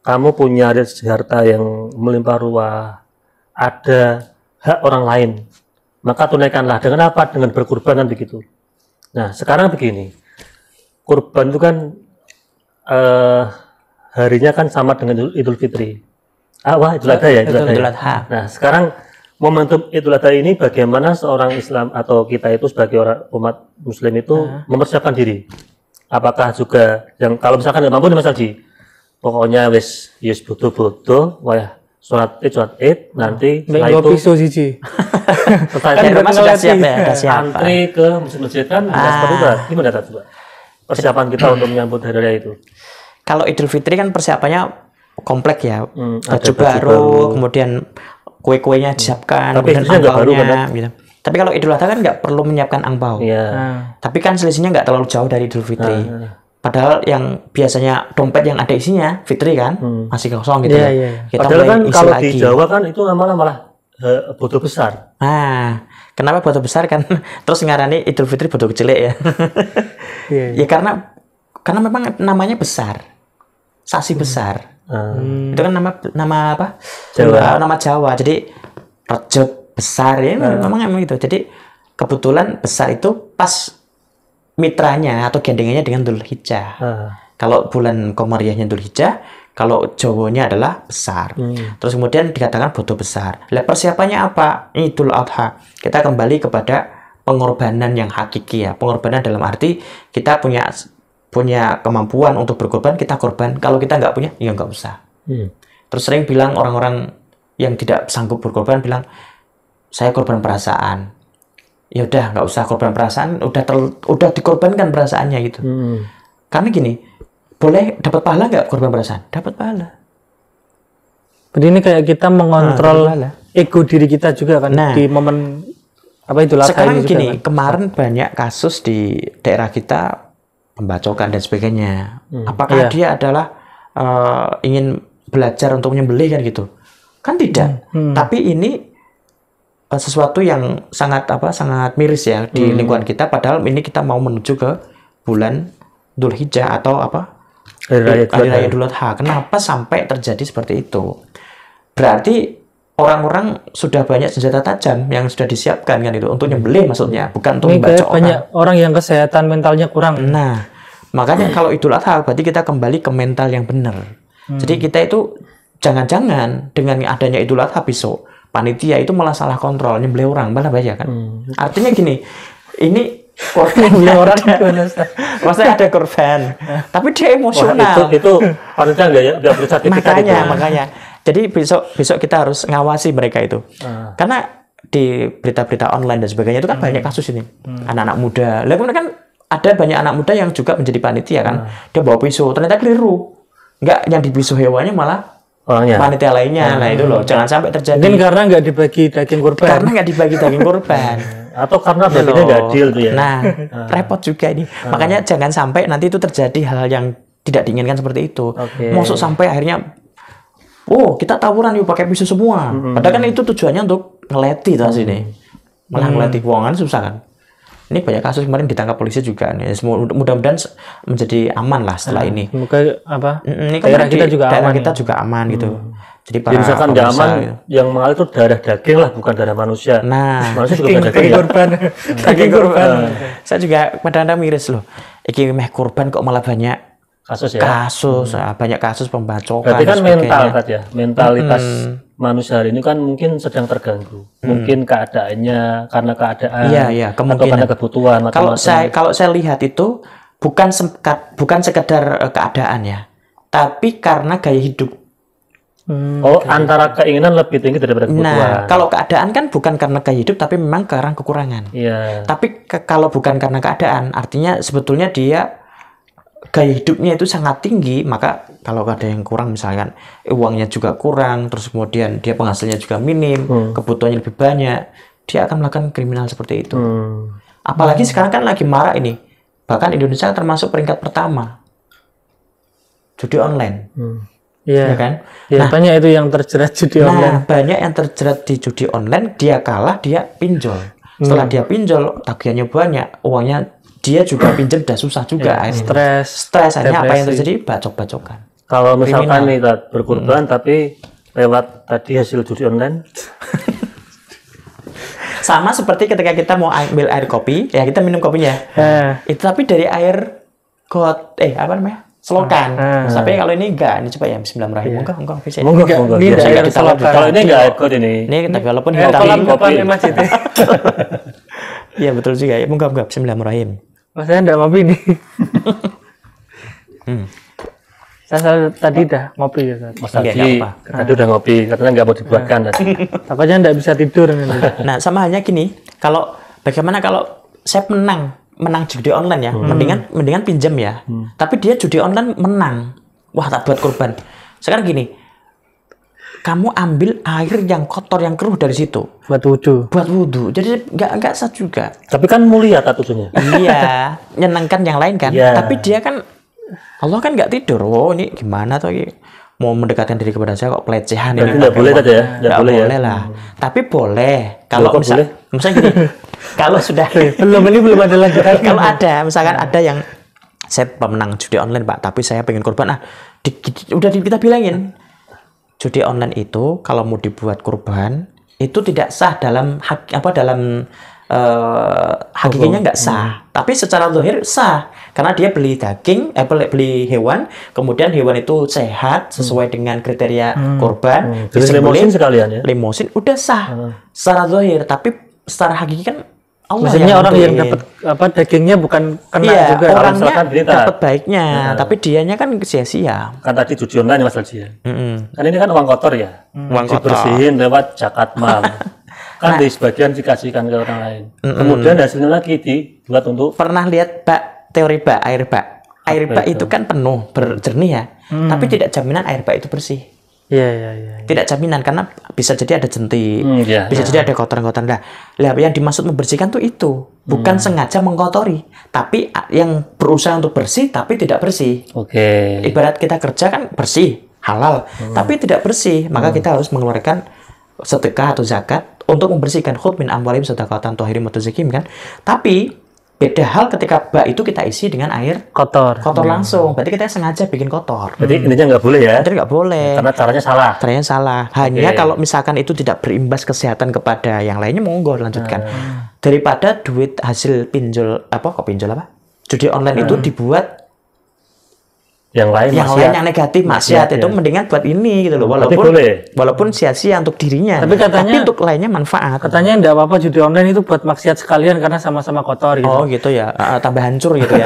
Kamu punya harta yang melimpah ruah, ada hak orang lain. Maka tunaikanlah. Dengan apa? Dengan berkurban kan begitu. Nah, sekarang begini. Kurban itu kan harinya kan sama dengan Idul Fitri. Idul Adha ya, Idul Adha. Nah, sekarang momentum Idul Adha ini bagaimana seorang Islam atau kita itu sebagai orang umat Muslim itu mempersiapkan diri? Apakah juga yang kalau misalkan nggak mampu nih Mas Haji, pokoknya wis butuh-butuh, wah sholat id nanti setelah itu sudah siap ya, antri ke masjid kan seperti itu. Gimana coba persiapan kita untuk menyambut hari raya itu? Kalau Idul Fitri kan persiapannya komplek ya, baju baru, kemudian kue-kuenya disiapkan, tapi kemudian angpaunya gitu. Tapi kalau Idul Adha kan nggak perlu menyiapkan angpau. Tapi kan selisihnya nggak terlalu jauh dari Idul Fitri. Padahal yang biasanya dompet yang ada isinya Fitri kan masih kosong gitu. Kita padahal kan kalau lagi. di Jawa kan itu malah bodo besar. Nah, kenapa bodo besar kan? Terus ngarani Idul Fitri bodo kecil ya. Ya karena memang namanya besar. Sasi besar. Itu kan nama apa? Jawa. Nama Jawa. Jadi Rejab besar ya memang gitu. Jadi kebetulan besar itu pas mitranya atau gandengannya dengan Dzulhijjah. Kalau bulan Komariahnya Dzulhijjah, kalau Jawanya adalah besar. Terus kemudian dikatakan bodo besar. Lah persiapannya apa? Idul Adha. Kita kembali kepada pengorbanan yang hakiki ya. Pengorbanan dalam arti kita punya kemampuan untuk berkorban, kita korban. Kalau kita nggak punya, ya nggak usah. Terus sering bilang orang-orang yang tidak sanggup berkorban bilang, saya korban perasaan. Ya udah nggak usah korban perasaan, udah dikorbankan perasaannya gitu. Karena gini, boleh dapat pahala nggak korban perasaan? Dapat pahala. Jadi ini kayak kita mengontrol ego diri kita juga kan di momen apa itu lah. Sekarang gini, kan? Kemarin banyak kasus di daerah kita pembacokan dan sebagainya. Apakah dia adalah ingin belajar untuk menyembelih kan gitu? Kan tidak. Tapi ini sesuatu yang sangat miris ya di lingkungan kita, padahal ini kita mau menuju ke bulan Dzulhijjah atau hari raya Idul Adha. Kenapa sampai terjadi seperti itu? Berarti orang-orang sudah banyak senjata tajam yang sudah disiapkan kan itu untuk nyembelih, maksudnya bukan untuk membacok orang. Banyak orang yang kesehatan mentalnya kurang. Nah, makanya kalau Idul Adha berarti kita kembali ke mental yang benar. Jadi kita itu jangan-jangan dengan adanya Idul Adha besok panitia itu malah salah kontrol, nyembelih orang, malah bahaya kan. Artinya gini, ini korban orang maksudnya ada korban, tapi dia emosional. Wah, itu panitia nggak bisa makanya. Jadi besok kita harus ngawasi mereka itu, karena di berita-berita online dan sebagainya itu kan banyak kasus ini, anak-anak muda. Lalu kan ada banyak anak muda yang juga menjadi panitia kan, dia bawa pisau, ternyata keliru, nggak yang dipisau hewannya malah orangnya. Panitia lainnya, nah itu loh, jangan sampai terjadi. Mungkin karena nggak dibagi daging kurban. Karena nggak dibagi daging kurban. Atau karena baginya nggak adil tuh ya. Nah, repot juga ini. Makanya jangan sampai nanti itu terjadi hal yang tidak diinginkan seperti itu. Maksud sampai akhirnya, kita tawuran yuk pakai pisau semua. Padahal kan itu tujuannya untuk ngeleti tuh sini. Malah ngeleti uangan susah kan. Ini banyak kasus kemarin ditangkap polisi juga. Mudah-mudahan menjadi aman lah setelah ini. Semoga ini daerah kita juga daerah aman. Kita juga aman gitu. Jadi para misalkan nggak aman, yang mengalir itu darah daging lah, bukan darah manusia. Nah, manusia juga daging korban. Daging korban. Saya juga kadang-kadang miris loh. Iki meh korban kok malah banyak kasus ya. Banyak kasus pembacokan. Berarti kan mental kan ya, mentalitas manusia hari ini kan mungkin sedang terganggu. Mungkin keadaannya karena keadaan, atau karena kebutuhan. Kalau saya lihat itu bukan sekedar keadaan ya, tapi karena gaya hidup. Antara keinginan lebih tinggi daripada kebutuhan. Nah, kalau keadaan kan bukan karena gaya hidup, tapi memang karena kekurangan. Tapi kalau bukan karena keadaan, artinya sebetulnya dia gaya hidupnya itu sangat tinggi, maka kalau ada yang kurang misalkan uangnya juga kurang, terus kemudian dia penghasilnya juga minim, kebutuhannya lebih banyak, dia akan melakukan kriminal seperti itu. Apalagi sekarang kan lagi marak ini, bahkan Indonesia termasuk peringkat pertama judi online. Iya kan? Ya, banyak itu yang terjerat judi online. Banyak yang terjerat di judi online, dia kalah, dia pinjol. Setelah dia pinjol, tagihannya banyak, uangnya dia juga pinjam udah susah juga. Stres hanya apa yang terjadi? Bacok-bacokan. Kalau misalkan nih berkorban tapi lewat tadi hasil judi online. Sama seperti ketika kita mau ambil air kopi, ya kita minum kopinya. Itu tapi dari air selokan. Tapi kalau ini enggak, ini coba ya bismillahirrahmanirrahim. Enggak bisa. Ini air selokan. Kalau ini enggak air god ini. Ini tapi walaupun hitam kopi masjid. Iya betul juga ya. Enggak bismillahirrahmanirrahim. Saya enggak ngopi nih. Saya tadi udah ngopi ya. Mas tadi udah ngopi, katanya nggak mau dibuatkan tadi. Takutnya nggak bisa tidur. Nah, sama halnya gini, bagaimana kalau saya menang judi online ya, mendingan pinjam ya. Tapi dia judi online menang, wah tak buat korban. Sekarang gini, kamu ambil air yang kotor yang keruh dari situ, buat wudhu. Jadi nggak sah juga. Tapi kan mulia tujuannya. Iya, menyenangkan yang lain kan. Tapi dia kan Allah kan nggak tidur. Oh ini gimana tuh? Mau mendekatkan diri kepada saya kok pelecehan ini? Nggak boleh tadi ya? Nggak boleh lah. Tapi boleh. Kalau misalnya gini, kalau sudah belum ada lanjutan. Kalau ada, misalkan ada yang saya pemenang judi online Pak, tapi saya pengen kurban. Udah kita bilangin, judi online itu kalau mau dibuat kurban itu tidak sah dalam hakikinya nggak sah, tapi secara zahir sah karena dia beli daging, beli hewan, kemudian hewan itu sehat sesuai dengan kriteria kurban, limosin sekalian ya. Limosin udah sah secara zahir, tapi secara hakiki kan Allah maksudnya orang yang dapat dagingnya bukan kena juga, orangnya dapat baiknya, tapi dianya kan sia-sia. Kan tadi judi online Mas Alji ya. Kan ini kan uang kotor ya, uang kotor dibersihin lewat zakat mal. Kan di sebagian dikasihkan ke orang lain. Kemudian hasilnya lagi dibuat untuk. Pernah lihat teori air bak itu kan penuh berjernih ya, tapi tidak jaminan air bak itu bersih. Iya. Tidak jaminan karena bisa jadi ada jentik, bisa jadi ada kotoran-kotoran. Nah, yang dimaksud membersihkan tuh itu bukan sengaja mengkotori, tapi yang berusaha untuk bersih tapi tidak bersih. Oke. Ibarat kita kerja kan bersih, halal, tapi tidak bersih, maka kita harus mengeluarkan sedekah atau zakat untuk membersihkan. Khudz min amwalihim shadaqatan tuhahirim wa tuzakkihim kan. Tapi beda hal ketika bak itu kita isi dengan air kotor langsung. Berarti kita sengaja bikin kotor. Berarti intinya nggak boleh ya? Jadi nggak boleh. Karena caranya salah. Hanya kalau misalkan itu tidak berimbas kesehatan kepada yang lainnya, monggo lanjutkan. Daripada duit hasil pinjol judi online itu dibuat yang lain yang negatif, maksiat itu mendingan buat ini gitu loh, walaupun sia-sia untuk dirinya, tapi untuk lainnya manfaat. Katanya enggak apa-apa judi online itu buat maksiat sekalian karena sama-sama kotor gitu. Oh gitu ya, tambah hancur gitu ya.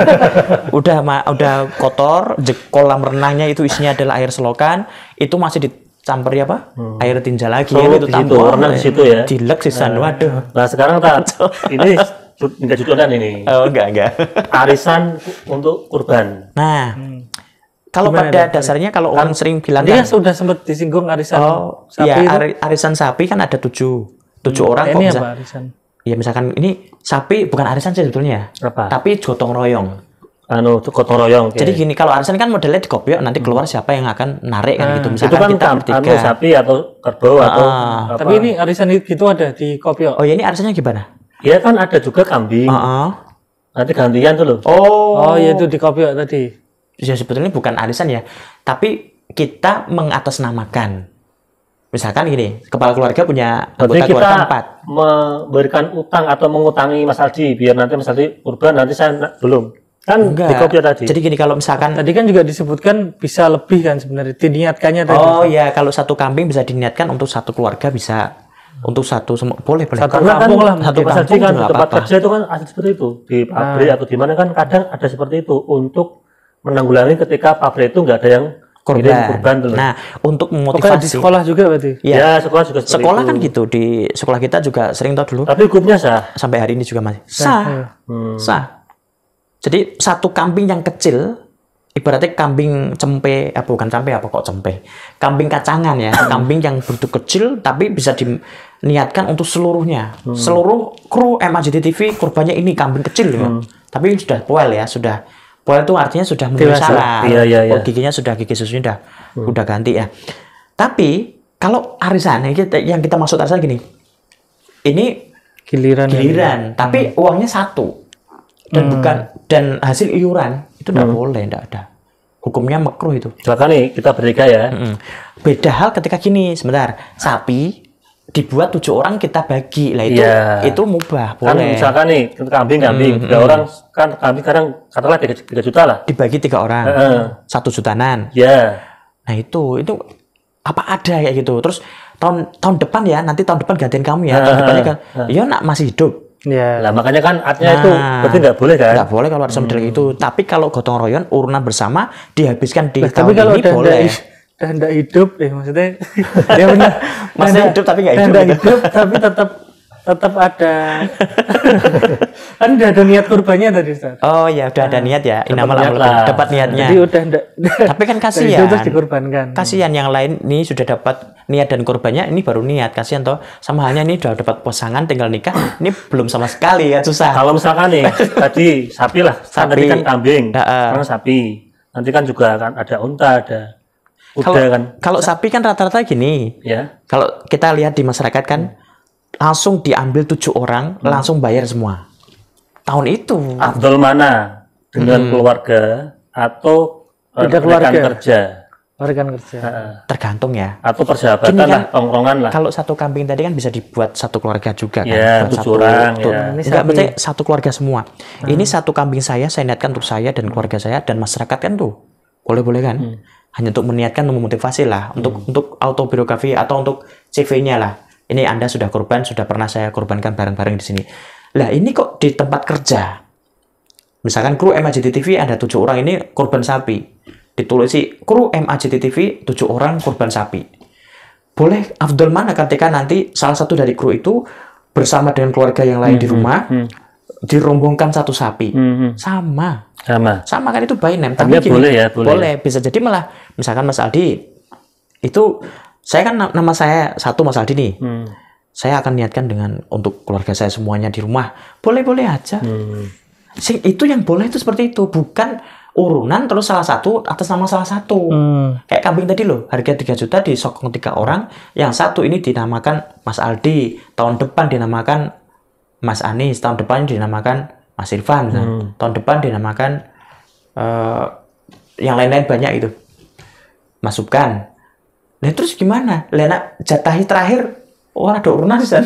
udah kotor, kolam renangnya itu isinya adalah air selokan, itu masih dicampuri air tinja lagi, itu tambah renang di situ ya. Dilek sisan, waduh. Nah sekarang ini enggak judi online ini. Oh enggak. Arisan untuk kurban. Nah, kalau pada dasarnya kalau orang sering bilang kan sudah sempat disinggung arisan sapi. Arisan sapi kan ada 7 orang kok bisa. Arisan? Ya misalkan ini sapi bukan arisan sih sebetulnya. Apa? Tapi gotong royong. Gotong royong. Jadi gini, kalau arisan kan modelnya dikopiok, nanti keluar siapa yang akan narik kan gitu. Misalkan itu kan kita bertiga. Sapi atau kerbau atau apa. Tapi ini arisan itu ada di kopiok. Oh ya, ini arisannya gimana? Ya kan ada juga kambing. Nanti gantian tuh loh. Oh ya itu di kopiok tadi. Ya sebetulnya bukan arisan ya, tapi kita mengatasnamakan. Misalkan gini, kepala keluarga punya anggota keluarga 4. Memberikan utang atau mengutangi Mas Aldi biar nanti Mas Aldi kurban, nanti saya belum. Kan di kopiok tadi. Jadi gini, kalau misalkan tadi kan juga disebutkan bisa lebih kan sebenarnya diniatkannya tadi. Oh ya, kalau satu kambing bisa diniatkan untuk satu keluarga, bisa untuk boleh. Satu kampung lah. Satu Mas Aldi kan tempat kerja itu kan ada seperti itu, di pabrik atau di mana kan kadang ada seperti itu untuk menanggulangi ketika pabrik itu nggak ada yang kurban dulu. Nah, untuk memotivasi. Di sekolah juga berarti? Ya, sekolah juga seperti sekolah itu. Kan gitu, di sekolah kita juga sering tahu dulu. Tapi hukumnya sah? Sampai hari ini juga masih sah. Jadi satu kambing yang kecil, ibaratnya kambing cempe, bukan cempe kambing kacangan ya, kambing yang bentuk kecil tapi bisa diniatkan untuk seluruhnya. Seluruh kru MAJD TV kurbannya ini kambing kecil ya. Tapi sudah poel ya, poel itu artinya sudah memenuhi syarat. Iya. Giginya gigi susunya udah ganti ya. Tapi kalau arisan yang kita maksud arisan gini, ini giliran, tapi uangnya satu dan hasil iuran itu tidak boleh, tidak ada. Hukumnya makruh itu. Silakan nih kita bertiga ya. Beda hal ketika gini, sebentar, sapi dibuat 7 orang kita bagi lah, itu mubah, boleh. Kan misalkan nih kambing 3 orang kan kambing kadang katakanlah 3 juta lah. Dibagi 3 orang, 1 jutaan. Ya. Nah itu apa ada kayak gitu. Terus tahun depan ya, nanti tahun depan gantian kamu ya. Tahun depannya kan, nak masih hidup. Ya. Lah makanya kan artinya itu berarti nggak boleh kan? Nggak boleh kalau ada model itu. Tapi kalau gotong royong urunan bersama dihabiskan di tahun ini boleh. Udah hendak hidup maksudnya dia benar masih hidup tapi nggak hidup, tapi tetap ada kan udah ada niat kurbannya tadi Ustaz. Oh ya udah ada niat ya, inamal dapat niatnya. Jadi udah tapi kan kasihan terus dikurbankan. Kasihan yang lain nih sudah dapat niat dan kurbannya, ini baru niat, kasihan toh. Sama halnya ini udah dapat pasangan tinggal nikah, ini belum sama sekali ya, susah. Kalau misalkan nih tadi sapi lah, tadi kan kambing, sekarang sapi. Nanti kan juga akan ada unta, ada kuda kan. Kalau sapi kan rata-rata gini. Ya. Kalau kita lihat di masyarakat kan langsung diambil 7 orang, langsung bayar semua. Tahun itu. Afdol mana? Dengan keluarga atau Tidak rekan keluarga. kerja? Rekan kerja. Tergantung ya. Atau persahabatan Gini kan, lah, tongkrongan lah. Kalau satu kambing tadi kan bisa dibuat satu keluarga juga kan. Ya, Buat 7 orang, tuh. ya. Ini Enggak, sapi. berarti satu keluarga semua. Ini satu kambing saya niatkan untuk saya dan keluarga saya dan masyarakat kan tuh. Boleh-boleh kan? Hanya untuk meniatkan, memotivasi lah. Untuk autobiografi atau untuk CV-nya lah. Ini Anda sudah korban, sudah pernah saya korbankan bareng-bareng di sini. Lah ini kok di tempat kerja. Misalkan kru MAJT TV ada 7 orang ini korban sapi. Ditulisi kru MAJT TV 7 orang korban sapi. Boleh afdol mana ketika nanti salah satu dari kru itu bersama dengan keluarga yang lain di rumah dirombongkan satu sapi. Sama kan itu by name. Tapi gini, boleh ya, boleh. Bisa jadi malah misalkan Mas Aldi itu saya kan nama saya satu Mas Aldi nih. Saya akan niatkan dengan untuk keluarga saya semuanya di rumah. Boleh-boleh aja. Itu yang boleh itu seperti itu, bukan urunan terus salah satu atas nama salah satu. Kayak kambing tadi loh, harga 3 juta disokong 3 orang, yang satu ini dinamakan Mas Aldi, tahun depan dinamakan Mas Anis, tahun depan dinamakan Mas Irfan, tahun depan dinamakan yang lain-lain banyak itu. Mas Subkan. Nah terus gimana? Lena jatahi terakhir ada urunan sih.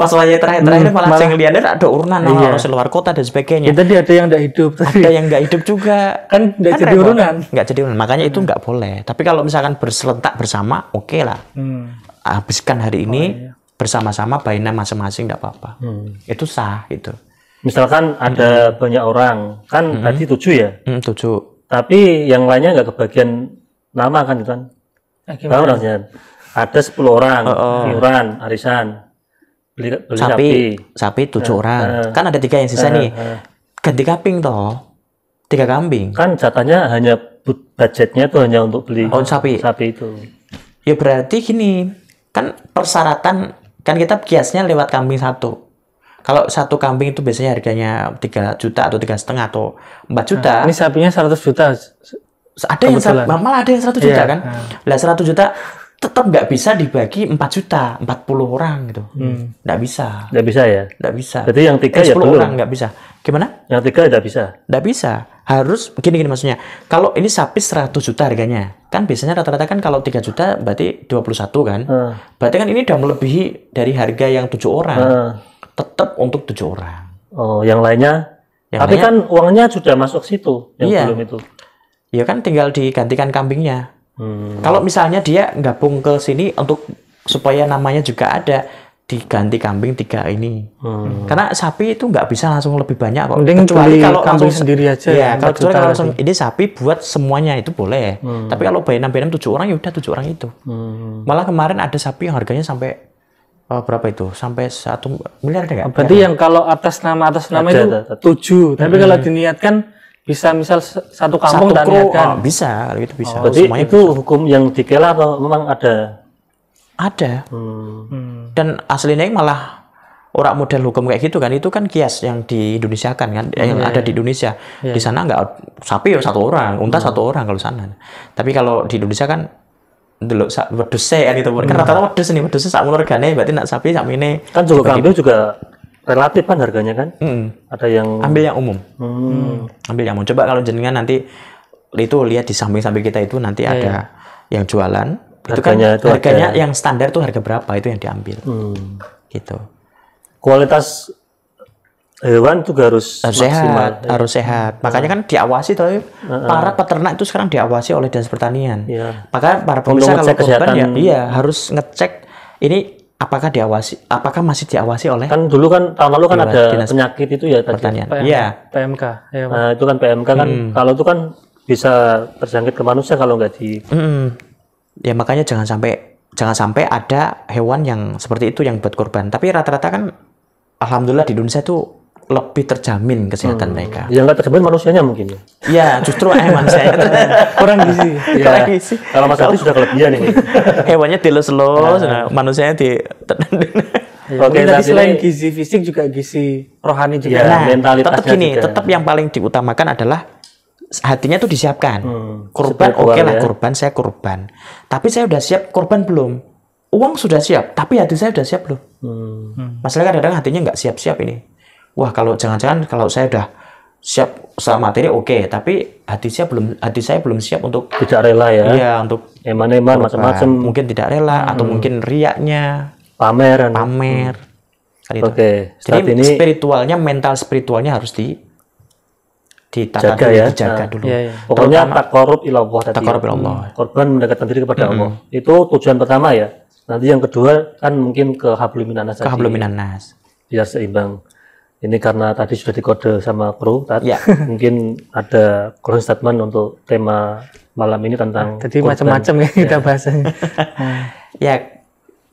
Masalahnya terakhir malah yang lihatnya ada urunan harus luar kota dan sebagainya. Ya, tadi ada yang tidak hidup. Ada yang nggak hidup juga. Kan nggak jadi repot. urunan. Nggak jadi urunan. Makanya itu nggak boleh. Tapi kalau misalkan berserentak bersama, oke lah. Habiskan hari ini bersama-sama baina masing-masing nggak apa-apa. Itu sah itu. Misalkan ada banyak orang, kan tadi 7 ya? 7. Tapi yang lainnya nggak kebagian nama kan itu kan? Paham rasanya? Ada 10 orang, iuran, arisan, beli sapi 7 orang. Kan ada 3 yang sisa nih. Ganti kambing toh. 3 kambing. Kan jatahnya hanya budgetnya tuh hanya untuk beli sapi itu. Ya berarti gini, kan persyaratan kan kita kiasnya lewat kambing satu. Kalau satu kambing itu biasanya harganya 3 juta atau 3,5 atau 4 juta. Ini sapinya 100 juta. Ada yang malah ada yang 100 juta kan. Lah 100 juta tetap nggak bisa dibagi 4 juta, 40 orang gitu. Nggak bisa. Nggak bisa ya? Nggak bisa. Berarti yang 3 ya 10 belum. orang nggak bisa. Gimana? Yang 3 nggak bisa? Nggak bisa. Harus gini maksudnya. Kalau ini sapi 100 juta harganya. Kan biasanya rata-rata kan kalau 3 juta berarti 21 kan. Berarti kan ini udah melebihi dari harga yang 7 orang. Tetap untuk 7 orang. Oh, yang lainnya? Tapi kan uangnya sudah masuk situ. Yang belum itu. Ya kan tinggal digantikan kambingnya. Kalau misalnya dia gabung ke sini untuk supaya namanya juga ada, diganti kambing 3 ini. Karena sapi itu nggak bisa langsung lebih banyak kok. Mending kecuali kalau kambing langsung sendiri aja. Ya, kalau langsung ini sapi buat semuanya itu boleh. Tapi kalau bayi 7 orang ya udah 7 orang itu. Malah kemarin ada sapi yang harganya sampai berapa itu? Sampai 1 miliar ada nggak? Berarti yang kalau atas nama itu 7. Tapi kalau diniatkan bisa misal satu kampung dan niatkan. Bisa, kalau itu bisa. Berarti itu bisa. Hukum yang dikela atau memang ada? Ada. Dan aslinya malah orang model hukum kayak gitu kan, itu kan kias yang di Indonesia kan, yang ada di Indonesia. Di sana nggak sapi ya 1 orang, unta 1 orang kalau sana. Tapi kalau di Indonesia kan dulu wedhus kan itu kan rata-rata wedhus sak keluargane berarti nak sapi sak mene. Kan juga kambing juga relatif kan harganya kan? Ada yang ambil yang umum. Ambil yang umum. Coba kalau jenengan nanti itu lihat di samping-samping kita itu nanti ada yang jualan. Harganya itu kan harganya yang standar tuh harga berapa itu yang diambil. Gitu. Kualitas hewan juga harus sehat, harus sehat. Makanya kan diawasi tuh para peternak itu sekarang diawasi oleh Dinas Pertanian. Maka para pemirsa kalau korban ya harus ngecek ini apakah masih diawasi oleh kan dulu kan tahun lalu kan ada penyakit itu ya pertanian. Iya. PMK. Ya, nah, itu kan PMK kan kalau itu kan bisa terjangkit ke manusia kalau nggak di ya makanya jangan sampai ada hewan yang seperti itu yang buat korban. Tapi rata-rata kan alhamdulillah di Indonesia itu lebih terjamin kesehatan mereka. Yang nggak terjamin manusianya mungkin ya. Iya, justru manusianya kurang gizi. Kurang gizi. Kalau Mas Aldi sudah kelebihan ini. Hewannya dilus-lus, manusianya di. Oke, tapi selain gizi fisik juga gizi rohani juga. Nah, mentalitasnya tetap gini, tetap yang paling diutamakan adalah hatinya tuh disiapkan. Kurban oke lah, kurban saya kurban. Tapi saya udah siap kurban belum? Uang sudah siap, tapi hati saya udah siap belum? Masalahnya kadang-kadang hatinya nggak siap-siap ini. Wah, kalau jangan-jangan kalau saya udah siap secara materi oke, tapi hati saya belum siap untuk tidak rela ya. Iya, untuk eman-eman macam-macam. Mungkin tidak rela atau mungkin riaknya, pamer. Oke. Jadi ini spiritualnya, mental spiritualnya harus ditata dulu, ya. dijaga dulu. Iya. Pokoknya taqarrub ilallah tadi. Taqarrub ilallah. Korban mendekatkan diri kepada Allah. Itu tujuan pertama ya. Nanti yang kedua kan mungkin ke hablum minan nas. Ke hablum minan nas. Biar seimbang. Ini karena tadi sudah dikode sama kru, mungkin ada closing statement untuk tema malam ini tentang jadi macam-macam ya kita bahasanya. Ya,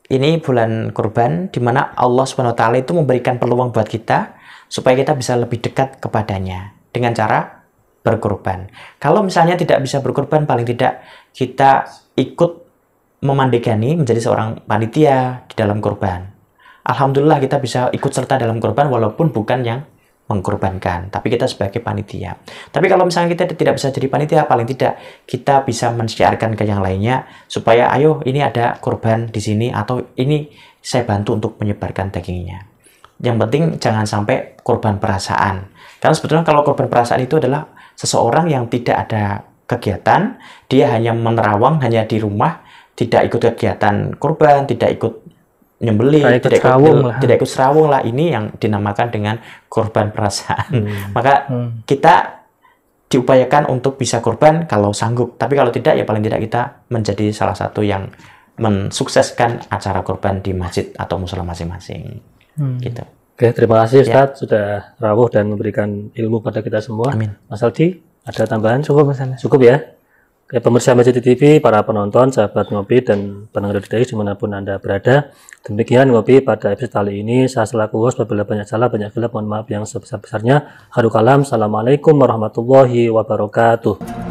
ini bulan kurban di mana Allah Subhanahu wa taala itu memberikan peluang buat kita supaya kita bisa lebih dekat kepadanya dengan cara berkurban. Kalau misalnya tidak bisa berkurban, paling tidak kita ikut memandegani menjadi seorang panitia di dalam kurban. Alhamdulillah kita bisa ikut serta dalam kurban walaupun bukan yang mengkurbankan, tapi kita sebagai panitia. Tapi kalau misalnya kita tidak bisa jadi panitia, paling tidak kita bisa mensiarkan ke yang lainnya supaya ayo ini ada kurban di sini atau ini saya bantu untuk menyebarkan dagingnya. Yang penting jangan sampai kurban perasaan. Karena sebetulnya kalau kurban perasaan itu adalah seseorang yang tidak ada kegiatan, dia hanya menerawang, hanya di rumah, tidak ikut kegiatan kurban, tidak ikut nyembelih, tidak ikut serawung lah. Ini yang dinamakan dengan kurban perasaan. Maka kita diupayakan untuk bisa kurban kalau sanggup, tapi kalau tidak ya paling tidak kita menjadi salah satu yang mensukseskan acara kurban di masjid atau musola masing-masing. Gitu. Oke, terima kasih Ustadz sudah rawuh dan memberikan ilmu pada kita semua. Amin. Mas Aldi, ada tambahan? Cukup misalnya. Cukup ya. Oke, pemirsa Masjid TV, para penonton, sahabat ngopi dan pendengar dari dimanapun Anda berada. Demikian ngopi pada episode kali ini. Saya selaku host, apabila banyak salah, banyak khilaf, mohon maaf yang sebesar-besarnya. Haru kalam, assalamualaikum warahmatullahi wabarakatuh.